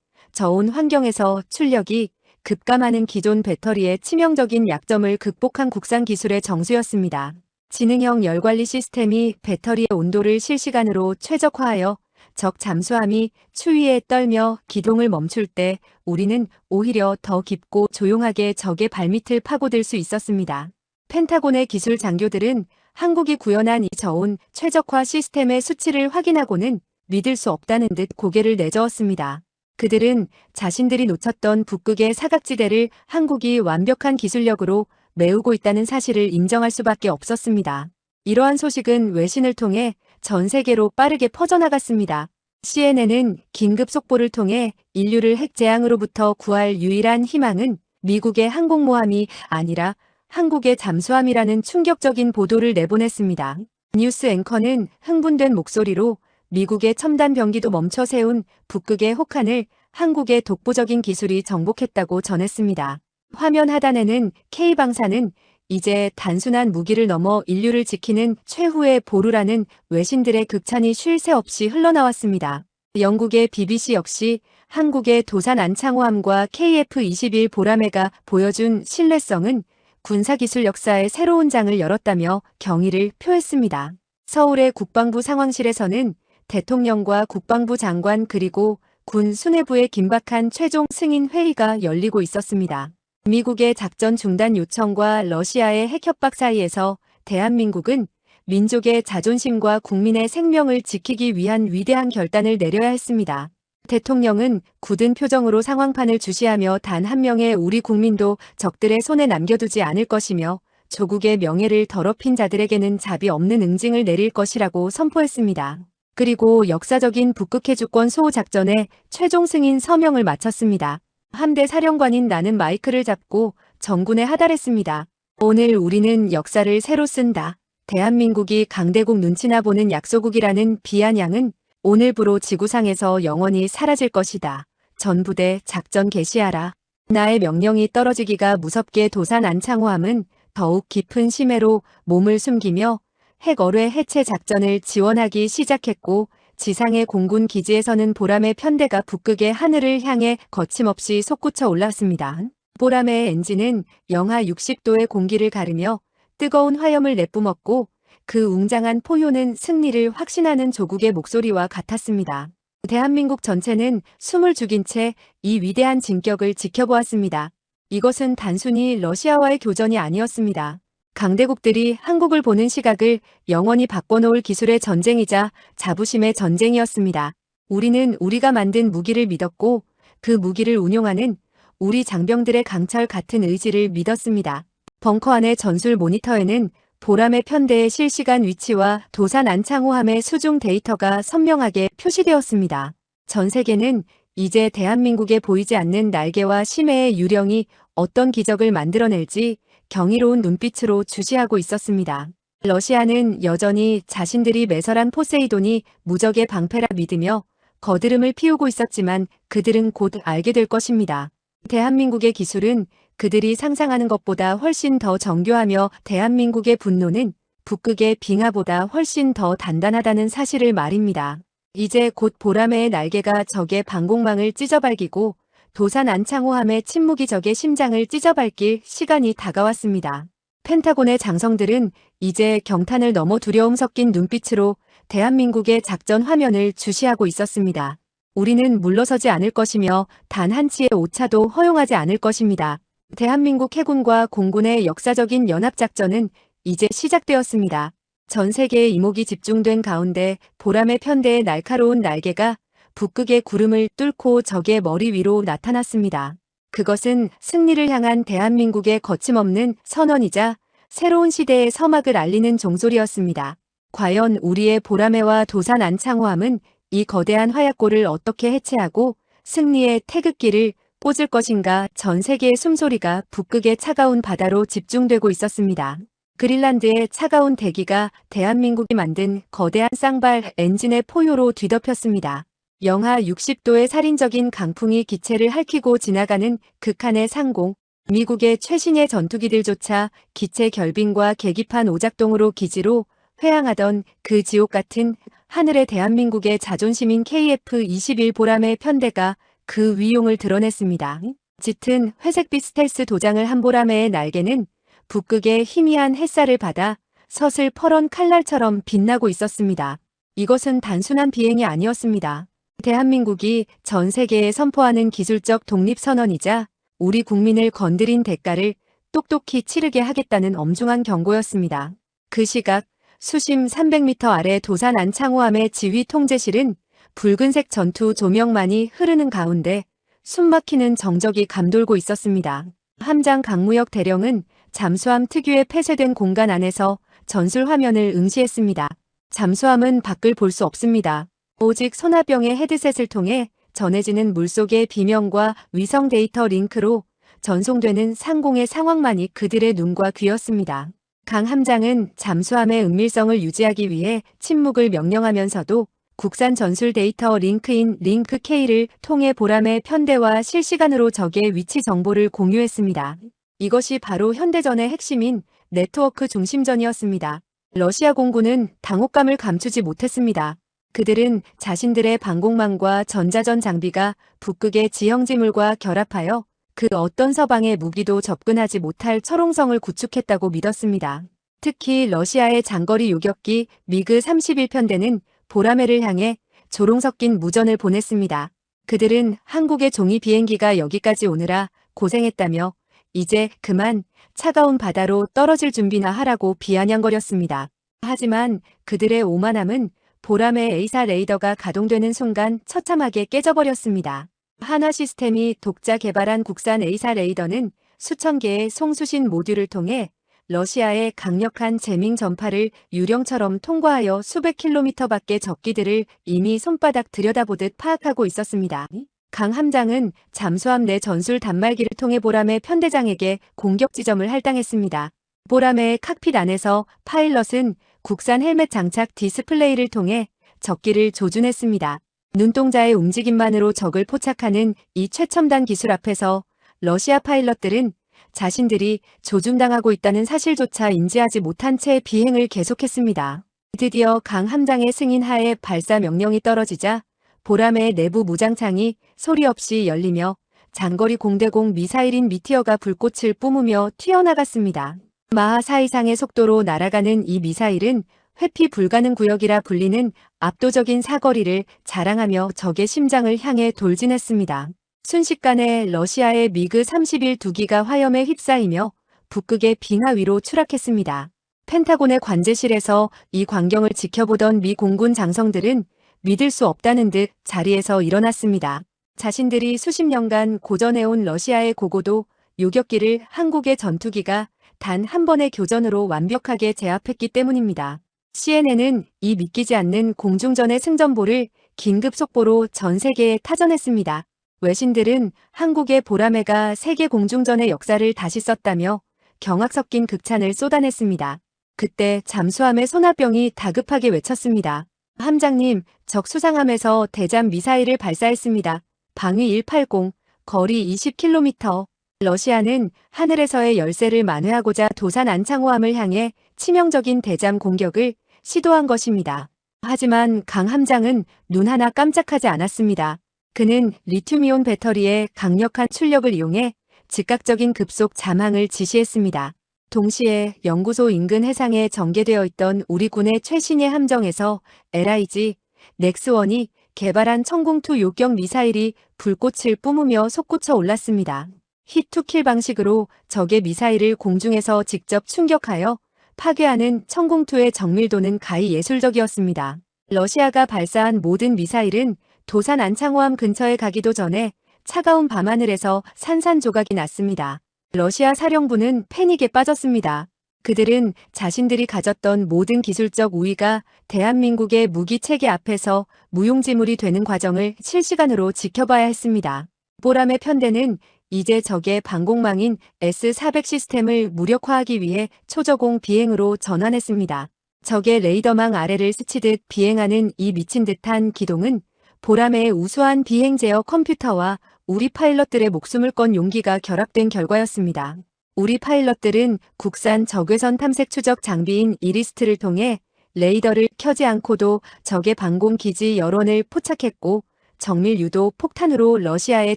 저온 환경에서 출력이 급감하는 기존 배터리의 치명적인 약점을 극복한 국산 기술의 정수였습니다. 지능형 열관리 시스템이 배터리의 온도를 실시간으로 최적화하여 적 잠수함이 추위에 떨며 기동을 멈출 때 우리는 오히려 더 깊고 조용하게 적의 발밑을 파고들 수 있었습니다. 펜타곤의 기술 장교들은 한국이 구현한 이 저온 최적화 시스템의 수치를 확인하고는 믿을 수 없다는 듯 고개를 내저었습니다. 그들은 자신들이 놓쳤던 북극의 사각지대를 한국이 완벽한 기술력으로 메우고 있다는 사실을 인정할 수밖에 없었습니다. 이러한 소식은 외신을 통해 전 세계로 빠르게 퍼져나갔습니다. CNN은 긴급 속보를 통해 인류를 핵재앙으로부터 구할 유일한 희망은 미국의 항공모함이 아니라 한국의 잠수함이라는 충격적인 보도를 내보냈습니다. 뉴스 앵커는 흥분된 목소리로 미국의 첨단 병기도 멈춰 세운 북극의 혹한을 한국의 독보적인 기술이 정복했다고 전했습니다. 화면 하단에는 K방사는 이제 단순한 무기를 넘어 인류를 지키는 최후의 보루라는 외신들의 극찬이 쉴 새 없이 흘러나왔습니다. 영국의 BBC 역시 한국의 도산 안창호함과 KF-21 보라매가 보여준 신뢰성은 군사기술 역사의 새로운 장을 열었다며 경의를 표했습니다. 서울의 국방부 상황실에서는 대통령과 국방부 장관 그리고 군 수뇌부의 긴박한 최종 승인 회의가 열리고 있었습니다. 미국의 작전 중단 요청과 러시아의 핵 협박 사이에서 대한민국은 민족의 자존심과 국민의 생명을 지키기 위한 위대한 결단을 내려야 했습니다. 대통령은 굳은 표정으로 상황판을 주시하며 단 한 명의 우리 국민도 적들의 손에 남겨두지 않을 것이며 조국의 명예를 더럽힌 자들에게는 자비 없는 응징을 내릴 것이라고 선포했습니다. 그리고 역사적인 북극해 주권 수호 작전의 최종 승인 서명을 마쳤습니다. 함대 사령관인 나는 마이크를 잡고 정군에 하달했습니다. 오늘 우리는 역사를 새로 쓴다. 대한민국이 강대국 눈치나 보는 약소국이라는 비아냥은 오늘부로 지구상에서 영원히 사라질 것이다. 전부대 작전 개시하라. 나의 명령이 떨어지기가 무섭게 도산 안창호함은 더욱 깊은 심해로 몸을 숨기며 핵어뢰 해체 작전을 지원하기 시작했고 지상의 공군 기지에서는 보람의 편대가 북극의 하늘을 향해 거침없이 솟구쳐 올랐습니다. 보람의 엔진은 영하 60도의 공기를 가르며 뜨거운 화염을 내뿜었고 그 웅장한 포효는 승리를 확신하는 조국의 목소리와 같았습니다. 대한민국 전체는 숨을 죽인 채 이 위대한 진격을 지켜보았습니다. 이것은 단순히 러시아와의 교전이 아니었습니다. 강대국들이 한국을 보는 시각을 영원히 바꿔놓을 기술의 전쟁이자 자부심의 전쟁이었습니다. 우리는 우리가 만든 무기를 믿었고 그 무기를 운용하는 우리 장병들의 강철 같은 의지를 믿었습니다. 벙커 안의 전술 모니터에는 보람의 편대의 실시간 위치와 도산 안창호함의 수중 데이터가 선명하게 표시되었습니다. 전 세계는 이제 대한민국에 보이지 않는 날개와 심해의 유령이 어떤 기적을 만들어낼지 경이로운 눈빛으로 주시하고 있었습니다. 러시아는 여전히 자신들이 매설한 포세이돈이 무적의 방패라 믿으며 거드름을 피우고 있었지만 그들은 곧 알게 될 것입니다. 대한민국의 기술은 그들이 상상하는 것보다 훨씬 더 정교하며 대한민국의 분노는 북극의 빙하보다 훨씬 더 단단하다는 사실을 말입니다. 이제 곧 보라매의 날개가 적의 방공망을 찢어발기고 도산 안창호함의 침묵이 적의 심장을 찢어발길 시간이 다가왔습니다. 펜타곤의 장성들은 이제 경탄을 넘어 두려움 섞인 눈빛으로 대한민국의 작전 화면을 주시하고 있었습니다. 우리는 물러서지 않을 것이며 단 한치의 오차도 허용하지 않을 것입니다. 대한민국 해군과 공군의 역사적인 연합작전은 이제 시작되었습니다. 전 세계의 이목이 집중된 가운데 보람의 편대의 날카로운 날개가 북극의 구름을 뚫고 적의 머리 위로 나타났습니다. 그것은 승리를 향한 대한민국의 거침없는 선언이자 새로운 시대의 서막을 알리는 종소리였습니다. 과연 우리의 보라매와 도산 안창호함은 이 거대한 화약골을 어떻게 해체하고 승리의 태극기를 꽂을 것인가. 전 세계의 숨소리가 북극의 차가운 바다로 집중되고 있었습니다. 그린란드의 차가운 대기가 대한민국이 만든 거대한 쌍발 엔진의 포효로 뒤덮였습니다. 영하 60도의 살인적인 강풍이 기체를 핥히고 지나가는 극한의 상공, 미국의 최신의 전투기들조차 기체 결빙과 계기판 오작동으로 기지로 회항하던 그 지옥 같은 하늘의 대한민국의 자존심인 KF-21 보람의 편대가 그 위용을 드러냈습니다. 짙은 회색빛 스텔스 도장을 한 보라매의 날개는 북극의 희미한 햇살을 받아 서슬퍼런 칼날처럼 빛나고 있었습니다. 이것은 단순한 비행이 아니었습니다. 대한민국이 전 세계에 선포하는 기술적 독립선언이자 우리 국민을 건드린 대가를 똑똑히 치르게 하겠다는 엄중한 경고였습니다. 그 시각 수심 300m 아래 도산 안창호함의 지휘 통제실은 붉은색 전투 조명만이 흐르는 가운데 숨막히는 정적이 감돌고 있었습니다. 함장 강무혁 대령은 잠수함 특유의 폐쇄된 공간 안에서 전술 화면을 응시했습니다. 잠수함은 밖을 볼 수 없습니다. 오직 소나병의 헤드셋을 통해 전해지는 물속의 비명과 위성 데이터 링크로 전송되는 상공의 상황만이 그들의 눈과 귀였습니다. 강 함장은 잠수함의 은밀성을 유지하기 위해 침묵을 명령하면서도 국산 전술 데이터 링크인 링크 K를 통해 보람의 편대와 실시간으로 적의 위치 정보를 공유했습니다. 이것이 바로 현대전의 핵심인 네트워크 중심전이었습니다. 러시아 공군은 당혹감을 감추지 못했습니다. 그들은 자신들의 방공망과 전자전 장비가 북극의 지형지물과 결합하여 그 어떤 서방의 무기도 접근하지 못할 철옹성을 구축했다고 믿었습니다. 특히 러시아의 장거리 요격기 미그 31편대는 보라매를 향해 조롱 섞인 무전을 보냈습니다. 그들은 한국의 종이 비행기가 여기까지 오느라 고생했다며 이제 그만 차가운 바다로 떨어질 준비나 하라고 비아냥거렸습니다. 하지만 그들의 오만함은 보람의 A사 레이더가 가동되는 순간 처참하게 깨져버렸습니다. 한화 시스템이 독자 개발한 국산 A사 레이더는 수천 개의 송수신 모듈을 통해 러시아의 강력한 재밍 전파를 유령처럼 통과하여 수백 킬로미터 밖의 적기들을 이미 손바닥 들여다보듯 파악하고 있었습니다. 강 함장은 잠수함 내 전술 단말기를 통해 보람의 편대장에게 공격 지점을 할당했습니다. 보람의 칵핏 안에서 파일럿은 국산 헬멧 장착 디스플레이를 통해 적기를 조준했습니다. 눈동자의 움직임만으로 적을 포착하는 이 최첨단 기술 앞에서 러시아 파일럿들은 자신들이 조준당하고 있다는 사실조차 인지하지 못한 채 비행을 계속했습니다. 드디어 강 함장의 승인 하에 발사 명령이 떨어지자 보람의 내부 무장창이 소리 없이 열리며 장거리 공대공 미사일인 미티어가 불꽃을 뿜으며 튀어나갔습니다. 마하 4 이상의 속도로 날아가는 이 미사일은 회피 불가능 구역이라 불리는 압도적인 사거리를 자랑하며 적의 심장을 향해 돌진했습니다. 순식간에 러시아의 미그 31 2기가 화염에 휩싸이며 북극의 빙하 위로 추락했습니다. 펜타곤의 관제실에서 이 광경을 지켜보던 미 공군 장성들은 믿을 수 없다는 듯 자리에서 일어났습니다. 자신들이 수십 년간 고전해온 러시아의 고고도 요격기를 한국의 전투기가 단 한 번의 교전으로 완벽하게 제압했기 때문입니다. CNN은 이 믿기지 않는 공중전의 승전보를 긴급 속보로 전 세계에 타전했습니다. 외신들은 한국의 보라매가 세계 공중전의 역사를 다시 썼다며 경악 섞인 극찬을 쏟아냈습니다. 그때 잠수함의 소나병이 다급하게 외쳤습니다. 함장님, 적 수상함에서 대잠 미사일을 발사했습니다. 방위 180, 거리 20km. 러시아는 하늘에서의 열세를 만회하고자 도산 안창호함을 향해 치명적인 대잠 공격을 시도한 것입니다. 하지만 강 함장은 눈 하나 깜짝하지 않았습니다. 그는 리튬이온 배터리의 강력한 출력을 이용해 즉각적인 급속 잠항을 지시했습니다. 동시에 연구소 인근 해상에 전개되어 있던 우리 군의 최신의 함정에서 LIG, 넥스원이 개발한 천공2 요격 미사일이 불꽃을 뿜으며 솟구쳐 올랐습니다. 히투킬 방식으로 적의 미사일을 공중에서 직접 충격하여 파괴하는 천공2의 정밀도는 가히 예술적이었습니다. 러시아가 발사한 모든 미사일은 도산 안창호함 근처에 가기도 전에 차가운 밤하늘에서 산산조각이 났습니다. 러시아 사령부는 패닉에 빠졌습니다. 그들은 자신들이 가졌던 모든 기술적 우위가 대한민국의 무기 체계 앞에서 무용지물이 되는 과정을 실시간으로 지켜봐야 했습니다. 보람의 편대는 이제 적의 방공망인 S-400 시스템을 무력화하기 위해 초저공 비행으로 전환했습니다. 적의 레이더망 아래를 스치듯 비행하는 이 미친 듯한 기동은 보람의 우수한 비행 제어 컴퓨터와 우리 파일럿들의 목숨을 건 용기가 결합된 결과였습니다. 우리 파일럿들은 국산 적외선 탐색 추적 장비인 이리스트를 통해 레이더를 켜지 않고도 적의 방공 기지 여론을 포착했고 정밀 유도 폭탄으로 러시아의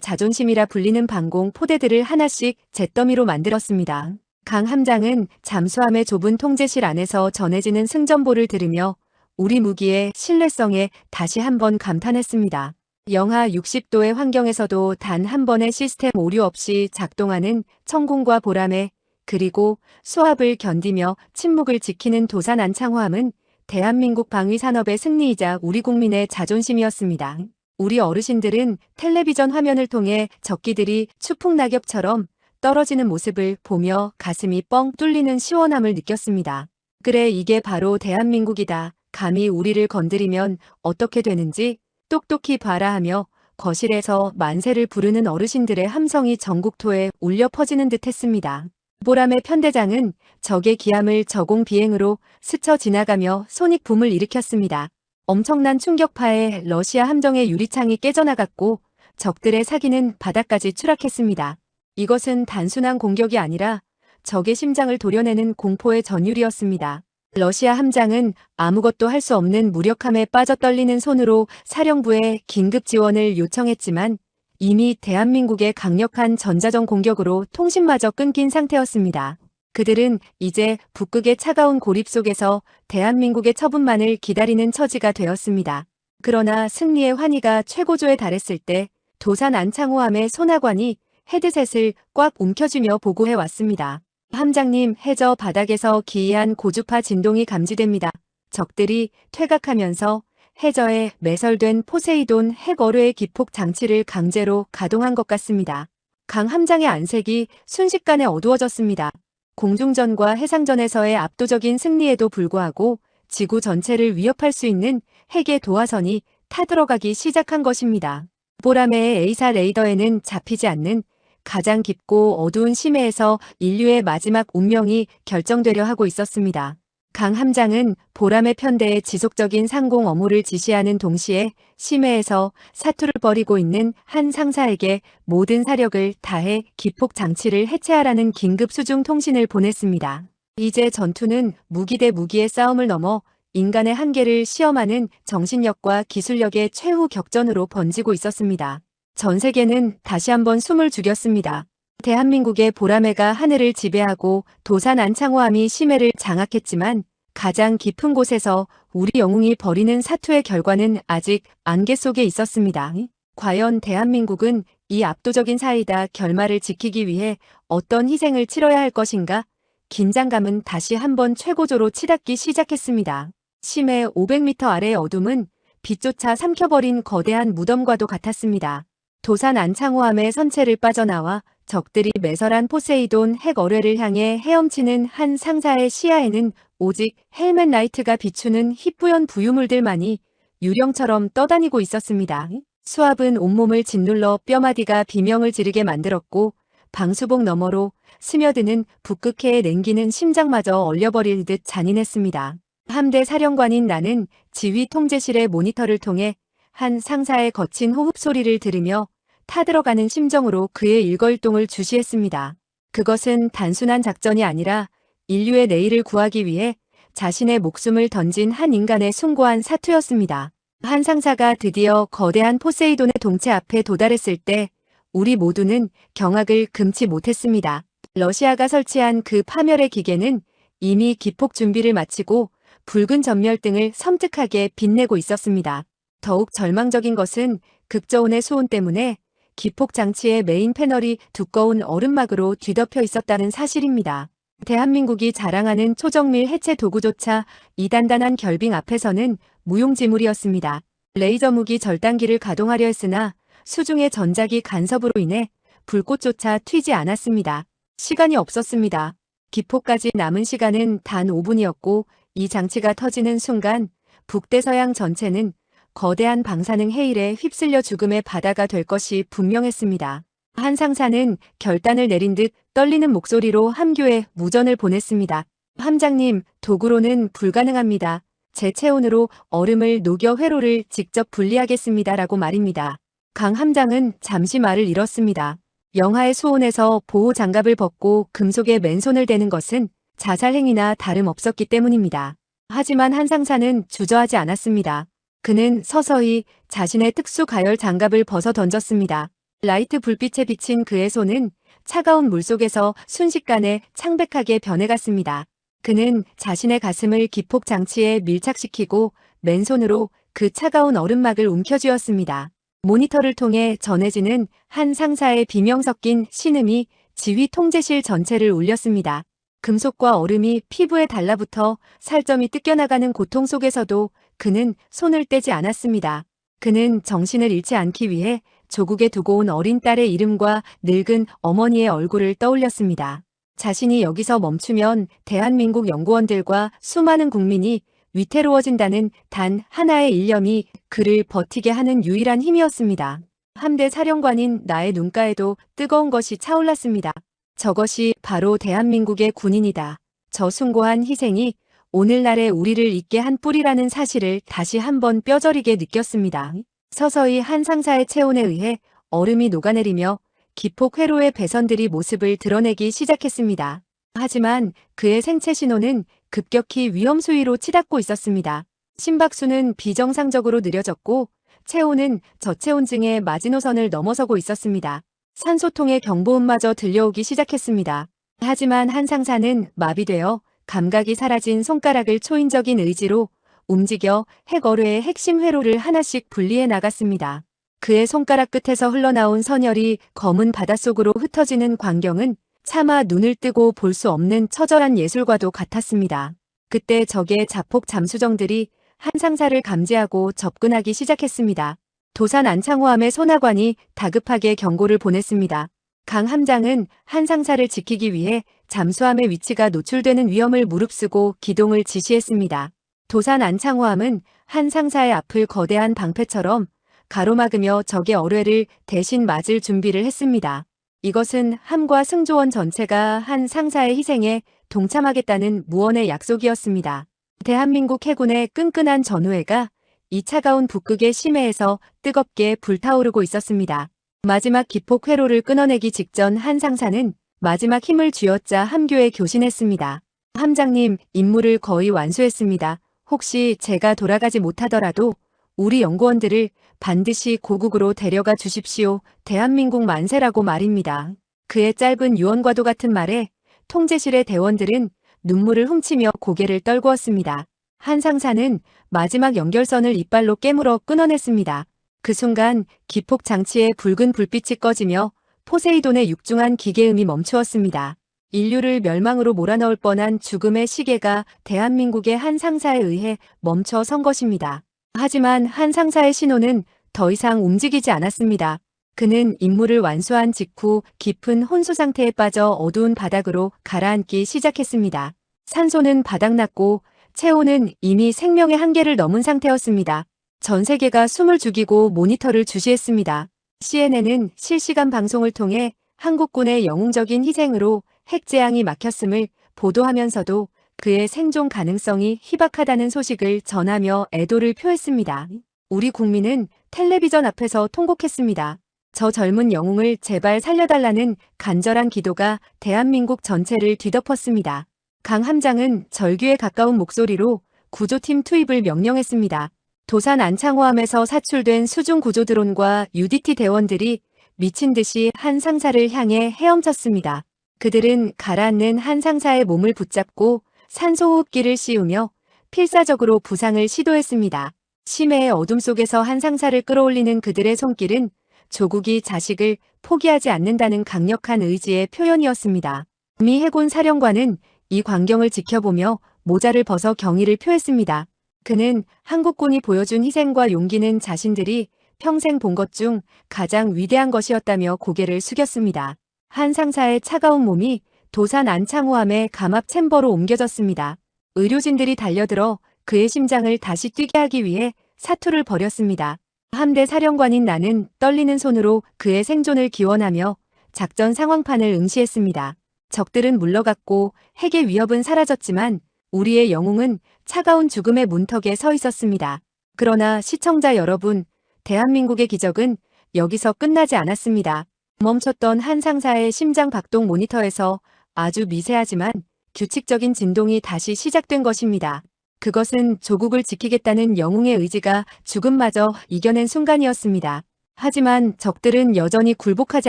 자존심이라 불리는 방공 포대들을 하나씩 잿더미로 만들었습니다. 강 함장은 잠수함의 좁은 통제실 안에서 전해지는 승전보를 들으며 우리 무기의 신뢰성에 다시 한번 감탄했습니다. 영하 60도의 환경에서도 단 한 번의 시스템 오류 없이 작동하는 천공과 보람에 그리고 수압을 견디며 침묵을 지키는 도산 안창호함은 대한민국 방위산업의 승리이자 우리 국민의 자존심이었습니다. 우리 어르신들은 텔레비전 화면을 통해 적기들이 추풍낙엽처럼 떨어지는 모습을 보며 가슴이 뻥 뚫리는 시원함을 느꼈습니다. 그래, 이게 바로 대한민국이다. 감히 우리를 건드리면 어떻게 되는지 똑똑히 봐라 하며 거실에서 만세를 부르는 어르신들의 함성이 전국토에 울려 퍼지는 듯 했습니다. 보람의 편대장은 적의 기함을 저공 비행으로 스쳐 지나가며 손익붐을 일으켰습니다. 엄청난 충격파에 러시아 함정의 유리창이 깨져나갔고 적들의 사기는 바닥까지 추락했습니다. 이것은 단순한 공격이 아니라 적의 심장을 도려내는 공포의 전율이었습니다. 러시아 함장은 아무것도 할 수 없는 무력함에 빠져 떨리는 손으로 사령부에 긴급 지원을 요청했지만 이미 대한민국의 강력한 전자전 공격으로 통신마저 끊긴 상태였습니다. 그들은 이제 북극의 차가운 고립 속에서 대한민국의 처분만을 기다리는 처지가 되었습니다. 그러나 승리의 환희가 최고조에 달했을 때 도산 안창호함의 소나관이 헤드셋을 꽉 움켜쥐며 보고해 왔습니다. 함장님, 해저 바닥에서 기이한 고주파 진동이 감지됩니다. 적들이 퇴각하면서 해저에 매설된 포세이돈 핵어뢰의 기폭 장치를 강제로 가동한 것 같습니다. 강 함장의 안색이 순식간에 어두워졌습니다. 공중전과 해상전에서의 압도적인 승리에도 불구하고 지구 전체를 위협할 수 있는 핵의 도화선이 타들어가기 시작한 것입니다. 보라매의 A사 레이더에는 잡히지 않는 가장 깊고 어두운 심해에서 인류의 마지막 운명이 결정되려 하고 있었습니다. 강 함장은 보람의 편대의 지속적인 상공 업무를 지시하는 동시에 심해에서 사투를 벌이고 있는 한 상사에게 모든 사력을 다해 기폭 장치를 해체하라는 긴급 수중 통신을 보냈습니다. 이제 전투는 무기 대 무기의 싸움을 넘어 인간의 한계를 시험하는 정신력과 기술력의 최후 격전으로 번지고 있었습니다. 전 세계는 다시 한번 숨을 죽였습니다. 대한민국의 보라매가 하늘을 지배하고 도산 안창호함이 심해를 장악했지만 가장 깊은 곳에서 우리 영웅이 벌이는 사투의 결과는 아직 안개 속에 있었습니다. 과연 대한민국은 이 압도적인 사이다 결말을 지키기 위해 어떤 희생을 치러야 할 것인가? 긴장감은 다시 한번 최고조로 치닫기 시작했습니다. 심해 500m 아래의 어둠은 빛조차 삼켜버린 거대한 무덤과도 같았습니다. 도산 안창호함의 선체를 빠져나와 적들이 매설한 포세이돈 핵 어뢰를 향해 헤엄치는 한 상사의 시야에는 오직 헬멧 라이트가 비추는 희뿌연 부유물들만이 유령처럼 떠다니고 있었습니다. 수압은 온몸을 짓눌러 뼈마디가 비명을 지르게 만들었고 방수복 너머로 스며드는 북극해에 냉기는 심장마저 얼려버릴 듯 잔인했습니다. 함대 사령관인 나는 지휘 통제실의 모니터를 통해 한 상사의 거친 호흡 소리를 들으며 타들어가는 심정으로 그의 일거일동을 주시했습니다. 그것은 단순한 작전이 아니라 인류의 내일을 구하기 위해 자신의 목숨을 던진 한 인간의 숭고한 사투였습니다. 한 상사가 드디어 거대한 포세이돈의 동체 앞에 도달했을 때 우리 모두는 경악을 금치 못했습니다. 러시아가 설치한 그 파멸의 기계는 이미 기폭 준비를 마치고 붉은 전멸등을 섬뜩하게 빛내고 있었습니다. 더욱 절망적인 것은 극저온의 수온 때문에 기폭 장치의 메인 패널이 두꺼운 얼음막으로 뒤덮여 있었다는 사실입니다. 대한민국이 자랑하는 초정밀 해체 도구조차 이 단단한 결빙 앞에서는 무용지물이었습니다. 레이저 무기 절단기를 가동하려 했으나 수중의 전자기 간섭으로 인해 불꽃조차 튀지 않았습니다. 시간이 없었습니다. 기폭까지 남은 시간은 단 5분이었고 이 장치가 터지는 순간 북대서양 전체는 거대한 방사능 해일에 휩쓸려 죽음의 바다가 될 것이 분명했습니다. 한 상사는 결단을 내린 듯 떨리는 목소리로 함교에 무전을 보냈습니다. 함장님, 도구로는 불가능합니다. 제 체온으로 얼음을 녹여 회로를 직접 분리하겠습니다. 라고 말입니다. 강 함장은 잠시 말을 잃었습니다. 영하의 수온에서 보호 장갑을 벗고 금속에 맨손을 대는 것은 자살 행위나 다름없었기 때문입니다. 하지만 한 상사는 주저하지 않았습니다. 그는 서서히 자신의 특수 가열 장갑을 벗어 던졌습니다. 라이트 불빛에 비친 그의 손은 차가운 물속에서 순식간에 창백하게 변해갔습니다. 그는 자신의 가슴을 기폭 장치에 밀착시키고 맨손으로 그 차가운 얼음막을 움켜쥐었습니다. 모니터를 통해 전해지는 한 상사의 비명 섞인 신음이 지휘 통제실 전체를 울렸습니다. 금속과 얼음이 피부에 달라붙어 살점이 뜯겨나가는 고통 속에서도 그는 손을 떼지 않았습니다. 그는 정신을 잃지 않기 위해 조국에 두고 온 어린 딸의 이름과 늙은 어머니의 얼굴을 떠올렸습니다. 자신이 여기서 멈추면 대한민국 연구원들과 수많은 국민이 위태로워진다는 단 하나의 일념이 그를 버티게 하는 유일한 힘이었습니다. 함대 사령관인 나의 눈가에도 뜨거운 것이 차올랐습니다. 저것이 바로 대한민국의 군인이다. 저 숭고한 희생이 오늘날의 우리를 있게 한 뿌리라는 사실을 다시 한번 뼈저리게 느꼈습니다. 서서히 한 상사의 체온에 의해 얼음이 녹아내리며 기폭 회로의 배선들이 모습을 드러내기 시작했습니다. 하지만 그의 생체 신호는 급격히 위험 수위로 치닫고 있었습니다. 심박수는 비정상적으로 느려졌고 체온은 저체온증의 마지노선을 넘어서고 있었습니다. 산소통의 경보음마저 들려오기 시작했습니다. 하지만 한 상사는 마비되어 감각이 사라진 손가락을 초인적인 의지로 움직여 핵 어뢰의 핵심 회로를 하나씩 분리해 나갔습니다. 그의 손가락 끝에서 흘러나온 선혈이 검은 바닷속으로 흩어지는 광경은 차마 눈을 뜨고 볼 수 없는 처절한 예술과도 같았습니다. 그때 적의 자폭 잠수정들이 한 상사를 감지하고 접근하기 시작했습니다. 도산 안창호함의 소나관이 다급하게 경고를 보냈습니다. 강 함장은 한 상사를 지키기 위해 잠수함의 위치가 노출되는 위험을 무릅쓰고 기동을 지시했습니다. 도산 안창호함은 한 상사의 앞을 거대한 방패처럼 가로막으며 적의 어뢰를 대신 맞을 준비를 했습니다. 이것은 함과 승조원 전체가 한 상사의 희생에 동참하겠다는 무언의 약속이었습니다. 대한민국 해군의 끈끈한 전우회가 이 차가운 북극의 심해에서 뜨겁게 불타오르고 있었습니다. 마지막 기폭 회로를 끊어내기 직전 한 상사는 마지막 힘을 쥐어짜 함교에 교신했습니다. 함장님, 임무를 거의 완수했습니다. 혹시 제가 돌아가지 못하더라도 우리 연구원들을 반드시 고국으로 데려가 주십시오. 대한민국 만세라고 말입니다. 그의 짧은 유언과도 같은 말에 통제실의 대원들은 눈물을 훔치며 고개를 떨구었습니다. 한 상사는 마지막 연결선을 이빨로 깨물어 끊어냈습니다. 그 순간 기폭 장치의 붉은 불빛이 꺼지며 포세이돈의 육중한 기계음이 멈추었습니다. 인류를 멸망으로 몰아넣을 뻔한 죽음의 시계가 대한민국의 한 상사에 의해 멈춰 선 것입니다. 하지만 한 상사의 신호는 더 이상 움직이지 않았습니다. 그는 임무를 완수한 직후 깊은 혼수 상태에 빠져 어두운 바닥으로 가라앉기 시작했습니다. 산소는 바닥났고 체온은 이미 생명의 한계를 넘은 상태였습니다. 전 세계가 숨을 죽이고 모니터를 주시했습니다. CNN은 실시간 방송을 통해 한국군의 영웅적인 희생으로 핵재앙이 막혔음을 보도하면서도 그의 생존 가능성이 희박하다는 소식을 전하며 애도를 표했습니다. 우리 국민은 텔레비전 앞에서 통곡했습니다. 저 젊은 영웅을 제발 살려달라는 간절한 기도가 대한민국 전체를 뒤덮었습니다. 강 함장은 절규에 가까운 목소리로 구조팀 투입을 명령했습니다. 도산 안창호함에서 사출된 수중 구조 드론과 UDT 대원들이 미친 듯이 한 상사를 향해 헤엄쳤습니다. 그들은 가라앉는 한 상사의 몸을 붙잡고 산소호흡기를 씌우며 필사적으로 부상을 시도했습니다. 심해의 어둠 속에서 한 상사를 끌어올리는 그들의 손길은 조국이 자식을 포기하지 않는다는 강력한 의지의 표현이었습니다. 미 해군 사령관은 이 광경을 지켜보며 모자를 벗어 경의를 표했습니다. 그는 한국군이 보여준 희생과 용기는 자신들이 평생 본 것 중 가장 위대한 것이었다며 고개를 숙였습니다. 한 상사의 차가운 몸이 도산 안창호함의 감압 챔버로 옮겨졌습니다. 의료진들이 달려들어 그의 심장을 다시 뛰게 하기 위해 사투를 벌였습니다. 함대 사령관인 나는 떨리는 손으로 그의 생존을 기원하며 작전 상황판을 응시했습니다. 적들은 물러갔고 핵의 위협은 사라졌지만 우리의 영웅은 차가운 죽음의 문턱에 서 있었습니다. 그러나 시청자 여러분, 대한민국의 기적은 여기서 끝나지 않았습니다. 멈췄던 한 상사의 심장 박동 모니터에서 아주 미세하지만 규칙적인 진동이 다시 시작된 것입니다. 그것은 조국을 지키겠다는 영웅의 의지가 죽음마저 이겨낸 순간이었습니다. 하지만 적들은 여전히 굴복하지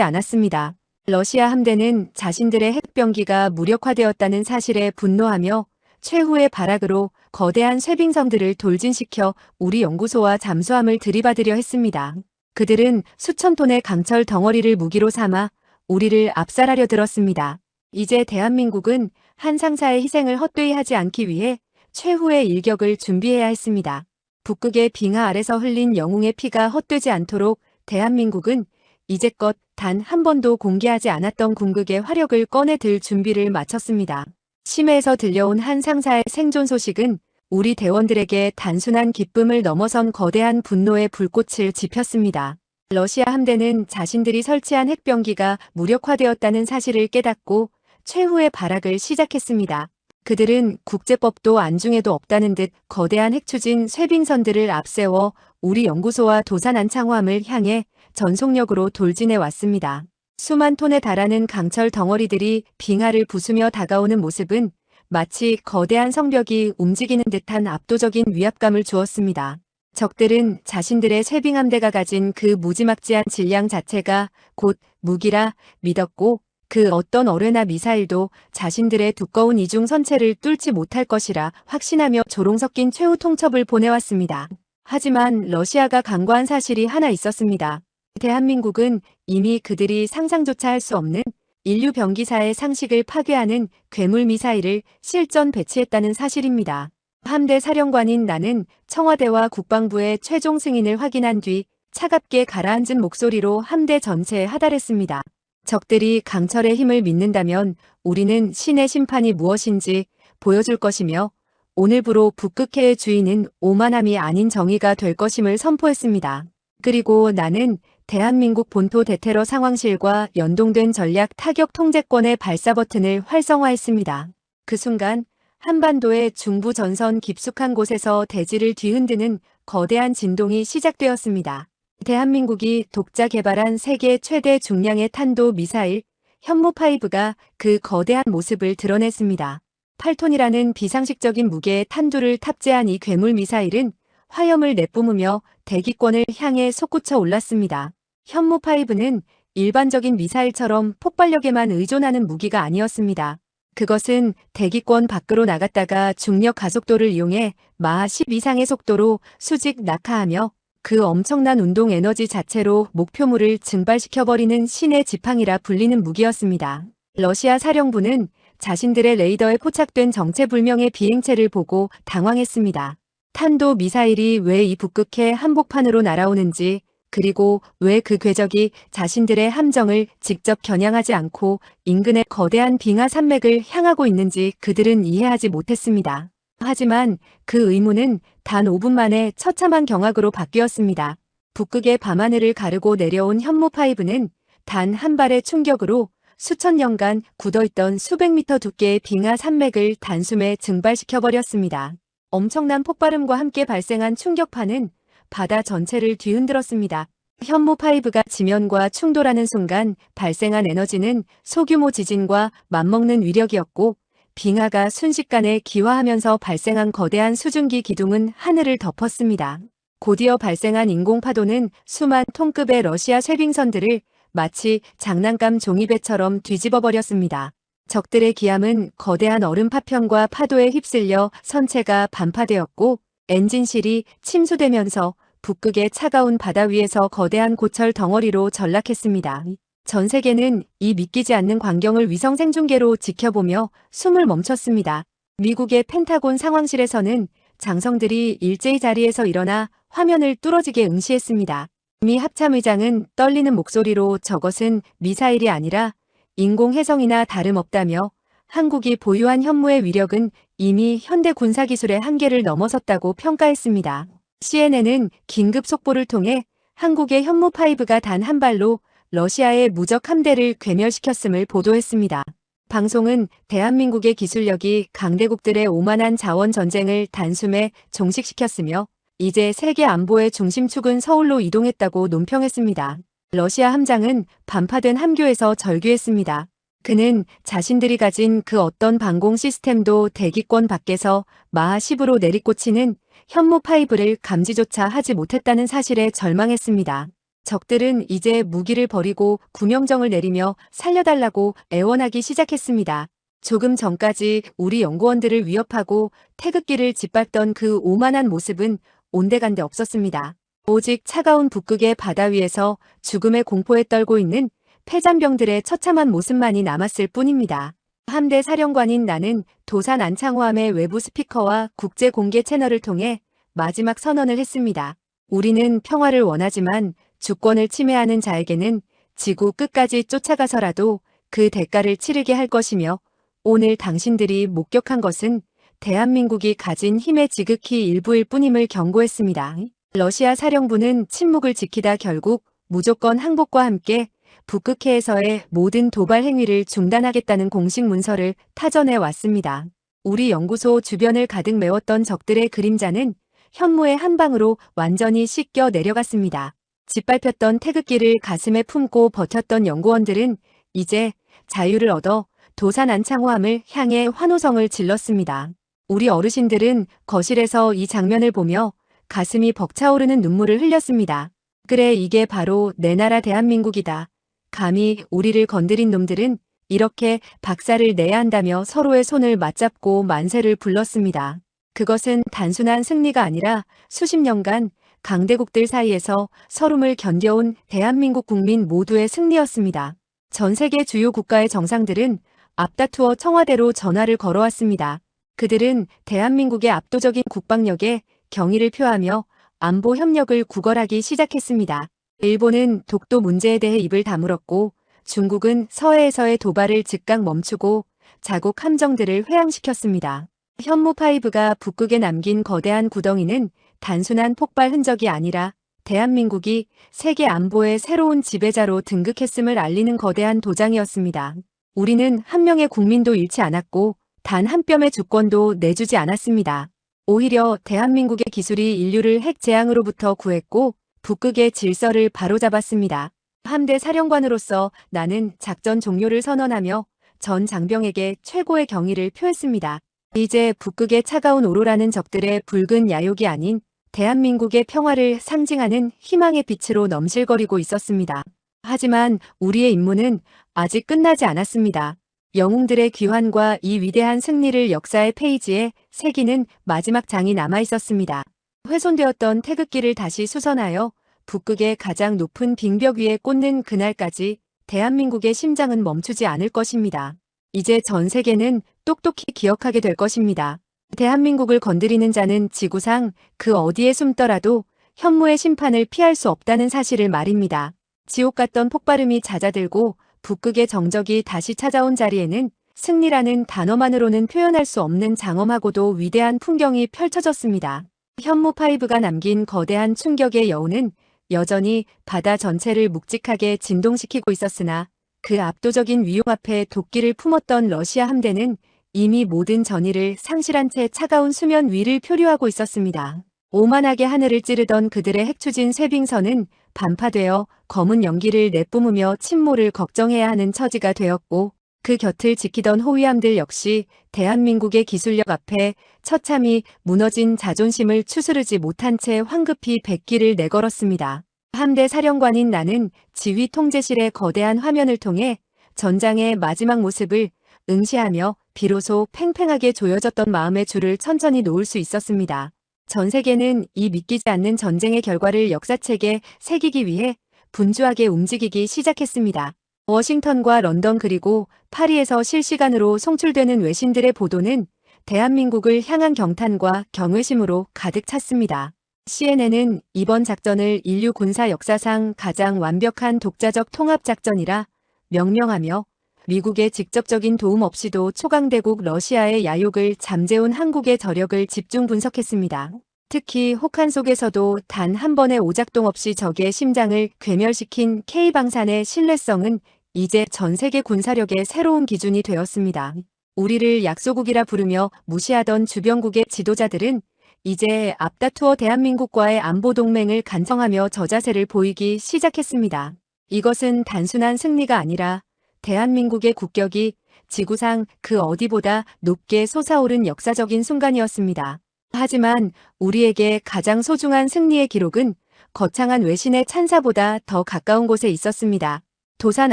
않았습니다. 러시아 함대는 자신들의 핵병기가 무력화되었다는 사실에 분노하며 최후의 발악으로 거대한 쇠빙선들을 돌진시켜 우리 연구소와 잠수함을 들이받으려 했습니다. 그들은 수천 톤의 강철 덩어리를 무기로 삼아 우리를 압살하려 들었습니다. 이제 대한민국은 한 상사의 희생을 헛되이 하지 않기 위해 최후의 일격을 준비해야 했습니다. 북극의 빙하 아래서 흘린 영웅의 피가 헛되지 않도록 대한민국은 이제껏 단 한 번도 공개하지 않았던 궁극의 화력을 꺼내 들 준비를 마쳤습니다. 심해에서 들려온 한 상사의 생존 소식은 우리 대원들에게 단순한 기쁨을 넘어선 거대한 분노의 불꽃을 지폈습니다. 러시아 함대는 자신들이 설치한 핵병기가 무력화되었다는 사실을 깨닫고 최후의 발악을 시작했습니다. 그들은 국제법도 안중에도 없다는 듯 거대한 핵추진 쇠빙선들을 앞세워 우리 연구소와 도산 안창호함을 향해 전속력으로 돌진해 왔습니다. 수만 톤에 달하는 강철 덩어리들이 빙하를 부수며 다가오는 모습은 마치 거대한 성벽이 움직이는 듯한 압도적인 위압감을 주었습니다. 적들은 자신들의 쇠빙함대가 가진 그 무지막지한 질량 자체가 곧 무기라 믿었고 그 어떤 어뢰나 미사일도 자신들의 두꺼운 이중 선체를 뚫지 못할 것이라 확신하며 조롱 섞인 최후 통첩을 보내왔습니다. 하지만 러시아가 간과한 사실이 하나 있었습니다. 대한민국은 이미 그들이 상상조차 할 수 없는 인류 병기사의 상식을 파괴하는 괴물 미사일을 실전 배치했다는 사실입니다. 함대 사령관인 나는 청와대와 국방부의 최종 승인을 확인한 뒤 차갑게 가라앉은 목소리로 함대 전체에 하달했습니다. 적들이 강철의 힘을 믿는다면 우리는 신의 심판이 무엇인지 보여줄 것이며 오늘부로 북극해의 주인은 오만함이 아닌 정의가 될 것임을 선포했습니다. 그리고 나는 대한민국 본토 대테러 상황실과 연동된 전략 타격 통제권의 발사 버튼을 활성화했습니다. 그 순간 한반도의 중부 전선 깊숙한 곳에서 대지를 뒤흔드는 거대한 진동이 시작되었습니다. 대한민국이 독자 개발한 세계 최대 중량의 탄도 미사일 현무5가 그 거대한 모습을 드러냈습니다. 8톤이라는 비상식적인 무게의 탄두를 탑재한 이 괴물 미사일은 화염을 내뿜으며 대기권을 향해 솟구쳐 올랐습니다. 현무5는 일반적인 미사일처럼 폭발력에만 의존하는 무기가 아니었습니다. 그것은 대기권 밖으로 나갔다가 중력 가속도를 이용해 마하 10 이상의 속도로 수직 낙하하며 그 엄청난 운동 에너지 자체로 목표물을 증발시켜버리는 신의 지팡이라 불리는 무기였습니다. 러시아 사령부는 자신들의 레이더에 포착된 정체불명의 비행체를 보고 당황했습니다. 탄도 미사일이 왜 이 북극해 한복판으로 날아오는지, 그리고 왜 그 궤적이 자신들의 함정을 직접 겨냥하지 않고 인근의 거대한 빙하 산맥을 향하고 있는지 그들은 이해하지 못했습니다. 하지만 그 의문은 단 5분 만에 처참한 경악으로 바뀌었습니다. 북극의 밤하늘을 가르고 내려온 현무5는 단 한 발의 충격으로 수천 년간 굳어있던 수백 미터 두께의 빙하 산맥을 단숨에 증발시켜버렸습니다. 엄청난 폭발음과 함께 발생한 충격파는 바다 전체를 뒤흔들었습니다. 현무5가 지면과 충돌하는 순간 발생한 에너지는 소규모 지진과 맞먹는 위력이었고, 빙하가 순식간에 기화하면서 발생한 거대한 수증기 기둥은 하늘을 덮었습니다. 곧이어 발생한 인공파도는 수만 톤급의 러시아 쇄빙선들을 마치 장난감 종이배처럼 뒤집어버렸습니다. 적들의 기함은 거대한 얼음 파편과 파도에 휩쓸려 선체가 반파되었고, 엔진실이 침수되면서 북극의 차가운 바다 위에서 거대한 고철 덩어리로 전락했습니다. 전 세계는 이 믿기지 않는 광경을 위성 생중계로 지켜보며 숨을 멈췄습니다. 미국의 펜타곤 상황실에서는 장성들이 일제히 자리에서 일어나 화면을 뚫어지게 응시했습니다. 미 합참의장은 떨리는 목소리로 저것은 미사일이 아니라 인공해성이나 다름없다며 한국이 보유한 현무의 위력은 이미 현대 군사기술의 한계를 넘어섰다고 평가했습니다. CNN은 긴급 속보를 통해 한국의 현무5가 단 한 발로 러시아의 무적 함대를 괴멸시켰음을 보도했습니다. 방송은 대한민국의 기술력이 강대국들의 오만한 자원 전쟁을 단숨에 종식시켰으며 이제 세계 안보의 중심축은 서울로 이동했다고 논평했습니다. 러시아 함장은 반파된 함교에서 절규했습니다. 그는 자신들이 가진 그 어떤 방공 시스템도 대기권 밖에서 마하 10으로 내리꽂히는 현무5를 감지조차 하지 못했다는 사실에 절망했습니다. 적들은 이제 무기를 버리고 구명정을 내리며 살려달라고 애원하기 시작했습니다. 조금 전까지 우리 연구원들을 위협하고 태극기를 짓밟던 그 오만한 모습은 온데간데 없었습니다. 오직 차가운 북극의 바다 위에서 죽음의 공포에 떨고 있는 폐잔병들의 처참한 모습만이 남았을 뿐입니다. 함대 사령관인 나는 도산 안창호함의 외부 스피커와 국제 공개 채널을 통해 마지막 선언을 했습니다. 우리는 평화를 원하지만 주권을 침해하는 자에게는 지구 끝까지 쫓아가서라도 그 대가를 치르게 할 것이며, 오늘 당신들이 목격한 것은 대한민국이 가진 힘의 지극히 일부일 뿐임을 경고했습니다. 러시아 사령부는 침묵을 지키다 결국 무조건 항복과 함께 북극해에서의 모든 도발 행위를 중단하겠다는 공식 문서를 타전해 왔습니다. 우리 연구소 주변을 가득 메웠던 적들의 그림자는 현무의 한 방으로 완전히 씻겨 내려갔습니다. 짓밟혔던 태극기를 가슴에 품고 버텼던 연구원들은 이제 자유를 얻어 도산 안창호함을 향해 환호성을 질렀습니다. 우리 어르신들은 거실에서 이 장면을 보며 가슴이 벅차오르는 눈물을 흘렸습니다. 그래, 이게 바로 내 나라 대한민국이다. 감히 우리를 건드린 놈들은 이렇게 박살을 내야 한다며 서로의 손을 맞잡고 만세를 불렀습니다. 그것은 단순한 승리가 아니라 수십 년간 강대국들 사이에서 서름을 견뎌온 대한민국 국민 모두의 승리였습니다. 전 세계 주요 국가의 정상들은 앞다투어 청와대로 전화를 걸어왔습니다. 그들은 대한민국의 압도적인 국방력에 경의를 표하며 안보 협력을 구걸하기 시작했습니다. 일본은 독도 문제에 대해 입을 다물었고, 중국은 서해에서의 도발을 즉각 멈추고 자국 함정들을 회항시켰습니다. 현무5가 북극에 남긴 거대한 구덩이는 단순한 폭발 흔적이 아니라 대한민국이 세계 안보의 새로운 지배자로 등극했음을 알리는 거대한 도장이었습니다. 우리는 한 명의 국민도 잃지 않았고 단 한 뼘의 주권도 내주지 않았습니다. 오히려 대한민국의 기술이 인류를 핵 재앙으로부터 구했고 북극의 질서를 바로잡았습니다. 함대 사령관으로서 나는 작전 종료를 선언하며 전 장병에게 최고의 경의를 표했습니다. 이제 북극의 차가운 오로라는 적들의 붉은 야욕이 아닌 대한민국의 평화를 상징하는 희망의 빛으로 넘실거리고 있었습니다. 하지만 우리의 임무는 아직 끝나지 않았습니다. 영웅들의 귀환과 이 위대한 승리를 역사의 페이지에 새기는 마지막 장이 남아 있었습니다. 훼손되었던 태극기를 다시 수선하여 북극의 가장 높은 빙벽 위에 꽂는 그날까지 대한민국의 심장은 멈추지 않을 것입니다. 이제 전 세계는 똑똑히 기억하게 될 것입니다. 대한민국을 건드리는 자는 지구상 그 어디에 숨더라도 현무의 심판을 피할 수 없다는 사실을 말입니다. 지옥 같던 폭발음이 잦아들고 북극의 정적이 다시 찾아온 자리에는 승리라는 단어만으로는 표현할 수 없는 장엄하고도 위대한 풍경이 펼쳐졌습니다. 현무5가 남긴 거대한 충격의 여운은 여전히 바다 전체를 묵직하게 진동시키고 있었으나 그 압도적인 위용 앞에 도끼를 품었던 러시아 함대는 이미 모든 전의를 상실한 채 차가운 수면 위를 표류하고 있었습니다. 오만하게 하늘을 찌르던 그들의 핵추진 쇄빙선은 반파되어 검은 연기를 내뿜으며 침몰을 걱정해야 하는 처지가 되었고 그 곁을 지키던 호위함들 역시 대한민국의 기술력 앞에 처참히 무너진 자존심을 추스르지 못한 채 황급히 백기를 내걸었습니다. 함대 사령관인 나는 지휘 통제실의 거대한 화면을 통해 전장의 마지막 모습을 응시하며 비로소 팽팽하게 조여졌던 마음의 줄을 천천히 놓을 수 있었습니다. 전 세계는 이 믿기지 않는 전쟁의 결과를 역사책에 새기기 위해 분주하게 움직이기 시작했습니다. 워싱턴과 런던 그리고 파리에서 실시간으로 송출되는 외신들의 보도는 대한민국을 향한 경탄과 경외심으로 가득 찼습니다. CNN은 이번 작전을 인류 군사 역사상 가장 완벽한 독자적 통합작전이라 명명하며 미국의 직접적인 도움 없이도 초강대국 러시아의 야욕을 잠재운 한국의 저력을 집중 분석했습니다. 특히 혹한 속에서도 단 한 번의 오작동 없이 적의 심장을 괴멸시킨 K방산의 신뢰성은 이제 전 세계 군사력의 새로운 기준이 되었습니다. 우리를 약소국이라 부르며 무시하던 주변국의 지도자들은 이제 앞다투어 대한민국과의 안보동맹을 간청하며 저자세를 보이기 시작했습니다. 이것은 단순한 승리가 아니라 대한민국의 국격이 지구상 그 어디보다 높게 솟아오른 역사적인 순간이었습니다. 하지만 우리에게 가장 소중한 승리의 기록은 거창한 외신의 찬사보다 더 가까운 곳에 있었습니다. 도산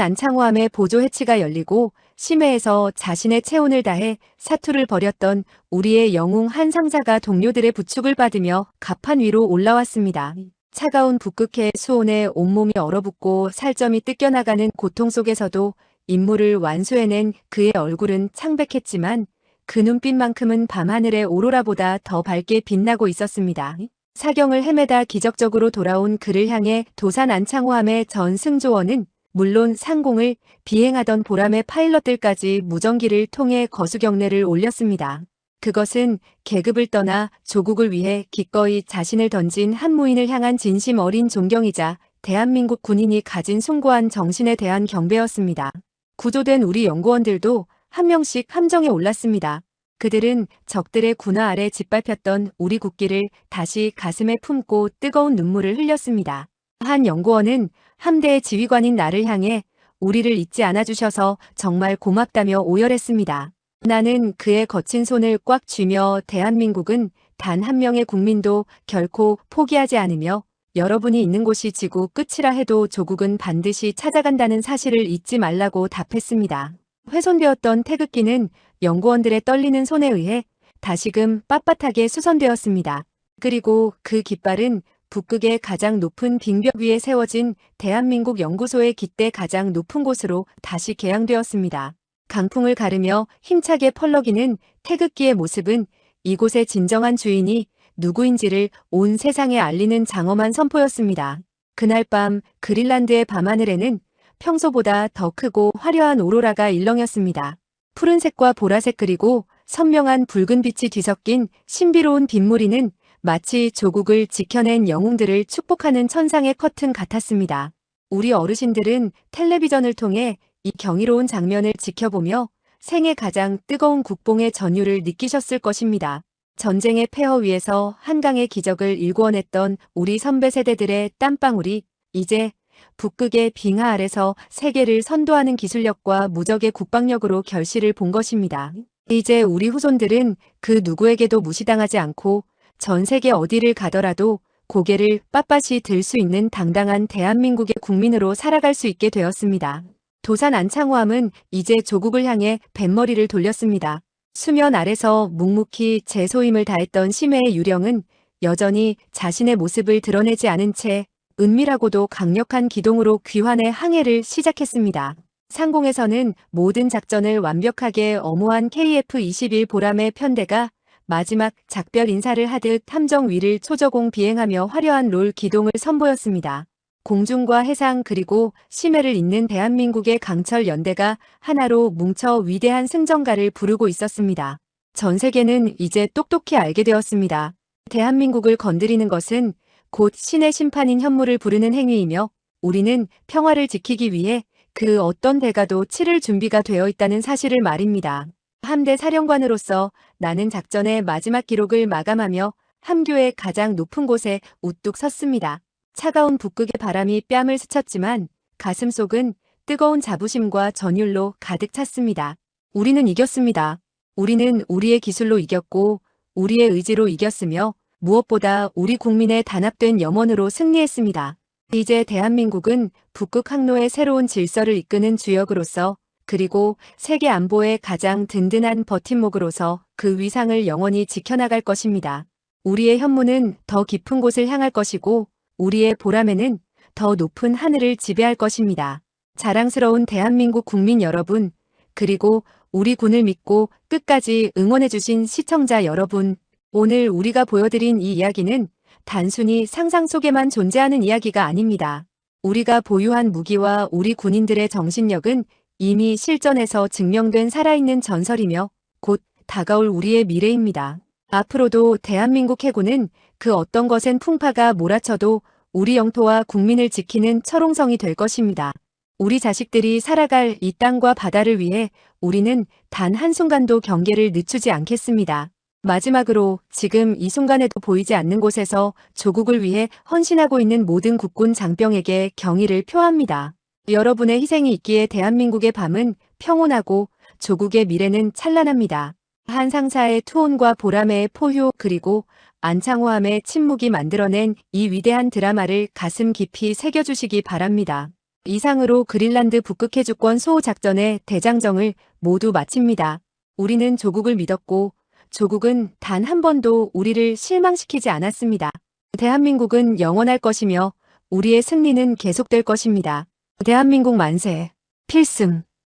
안창호함의 보조 해치가 열리고 심해에서 자신의 체온을 다해 사투를 벌였던 우리의 영웅 한 상사가 동료들의 부축을 받으며 갑판 위로 올라왔습니다. 차가운 북극해 수온에 온몸이 얼어붙고 살점이 뜯겨나가는 고통 속에서도 임무를 완수해낸 그의 얼굴은 창백했지만 그 눈빛만큼은 밤하늘의 오로라보다 더 밝게 빛나고 있었습니다. 사경을 헤매다 기적적으로 돌아온 그를 향해 도산 안창호함의 전 승조원은 물론 상공을 비행하던 보람의 파일럿들까지 무전기를 통해 거수경례를 올렸습니다. 그것은 계급을 떠나 조국을 위해 기꺼이 자신을 던진 한무인을 향한 진심 어린 존경이자 대한민국 군인이 가진 숭고한 정신에 대한 경배였습니다. 구조된 우리 연구원들도 한 명씩 함정에 올랐습니다. 그들은 적들의 군화 아래 짓밟혔던 우리 국기를 다시 가슴에 품고 뜨거운 눈물을 흘렸습니다. 한 연구원은 함대의 지휘관인 나를 향해 우리를 잊지 않아주셔서 정말 고맙다며 오열했습니다. 나는 그의 거친 손을 꽉 쥐며 대한민국은 단 한 명의 국민도 결코 포기하지 않으며 여러분이 있는 곳이 지구 끝이라 해도 조국은 반드시 찾아간다는 사실을 잊지 말라고 답했습니다. 훼손되었던 태극기는 연구원들의 떨리는 손에 의해 다시금 빳빳하게 수선되었습니다. 그리고 그 깃발은 북극의 가장 높은 빙벽 위에 세워진 대한민국 연구소의 깃대 가장 높은 곳으로 다시 개양되었습니다. 강풍을 가르며 힘차게 펄럭이는 태극기의 모습은 이곳의 진정한 주인이 누구인지를 온 세상에 알리는 장엄한 선포였습니다. 그날 밤 그린란드의 밤하늘에는 평소보다 더 크고 화려한 오로라가 일렁였습니다. 푸른색과 보라색 그리고 선명한 붉은 빛이 뒤섞인 신비로운 빗무리는 마치 조국을 지켜낸 영웅들을 축복하는 천상의 커튼 같았습니다. 우리 어르신들은 텔레비전을 통해 이 경이로운 장면을 지켜보며 생애 가장 뜨거운 국뽕의 전율을 느끼셨을 것입니다. 전쟁의 폐허 위에서 한강의 기적을 일궈냈던 우리 선배 세대들의 땀방울이 이제 북극의 빙하 아래서 세계를 선도하는 기술력과 무적의 국방력으로 결실을 본 것입니다. 이제 우리 후손들은 그 누구에게도 무시당하지 않고 전 세계 어디를 가더라도 고개를 빳빳이 들 수 있는 당당한 대한민국의 국민으로 살아갈 수 있게 되었습니다. 도산 안창호함은 이제 조국을 향해 뱃머리를 돌렸습니다. 수면 아래서 묵묵히 제 소임을 다했던 심해의 유령은 여전히 자신의 모습을 드러내지 않은 채 은밀하고도 강력한 기동으로 귀환의 항해를 시작했습니다. 상공에서는 모든 작전을 완벽하게 엄호한 KF-21 보람의 편대가 마지막 작별 인사를 하듯 함정 위를 초저공 비행하며 화려한 롤 기동을 선보였습니다. 공중과 해상 그리고 심해를 잇는 대한민국의 강철 연대가 하나로 뭉쳐 위대한 승전가를 부르고 있었습니다. 전 세계는 이제 똑똑히 알게 되었습니다. 대한민국을 건드리는 것은 곧 신의 심판인 현무를 부르는 행위이며 우리는 평화를 지키기 위해 그 어떤 대가도 치를 준비가 되어 있다는 사실을 말입니다. 함대 사령관으로서 나는 작전의 마지막 기록을 마감하며 함교의 가장 높은 곳에 우뚝 섰습니다. 차가운 북극의 바람이 뺨을 스쳤지만 가슴속은 뜨거운 자부심과 전율로 가득 찼습니다. 우리는 이겼습니다. 우리는 우리의 기술로 이겼고 우리의 의지로 이겼으며 무엇보다 우리 국민의 단합된 염원으로 승리했습니다. 이제 대한민국은 북극 항로의 새로운 질서를 이끄는 주역으로서 그리고 세계 안보의 가장 든든한 버팀목으로서 그 위상을 영원히 지켜나갈 것입니다. 우리의 현무는 더 깊은 곳을 향할 것이고 우리의 보람에는 더 높은 하늘을 지배할 것입니다. 자랑스러운 대한민국 국민 여러분, 그리고 우리 군을 믿고 끝까지 응원해주신 시청자 여러분, 오늘 우리가 보여드린 이 이야기는 단순히 상상 속에만 존재하는 이야기가 아닙니다. 우리가 보유한 무기와 우리 군인들의 정신력은 이미 실전에서 증명된 살아있는 전설이며 곧 다가올 우리의 미래입니다. 앞으로도 대한민국 해군은 그 어떤 것엔 풍파가 몰아쳐도 우리 영토와 국민을 지키는 철옹성이 될 것입니다. 우리 자식들이 살아갈 이 땅과 바다를 위해 우리는 단 한순간도 경계를 늦추지 않겠습니다. 마지막으로 지금 이 순간에도 보이지 않는 곳에서 조국을 위해 헌신하고 있는 모든 국군 장병에게 경의를 표합니다. 여러분의 희생이 있기에 대한민국의 밤은 평온하고 조국의 미래는 찬란합니다. 한 상사의 투혼과 보람의 포효 그리고 안창호함의 침묵이 만들어낸 이 위대한 드라마를 가슴 깊이 새겨주시기 바랍니다. 이상으로 그린란드 북극 해주권 수호 작전의 대장정을 모두 마칩니다. 우리는 조국을 믿었고 조국은 단 한 번도 우리를 실망시키지 않았습니다. 대한민국은 영원할 것이며 우리의 승리는 계속될 것입니다. 대한민국 만세. 필승.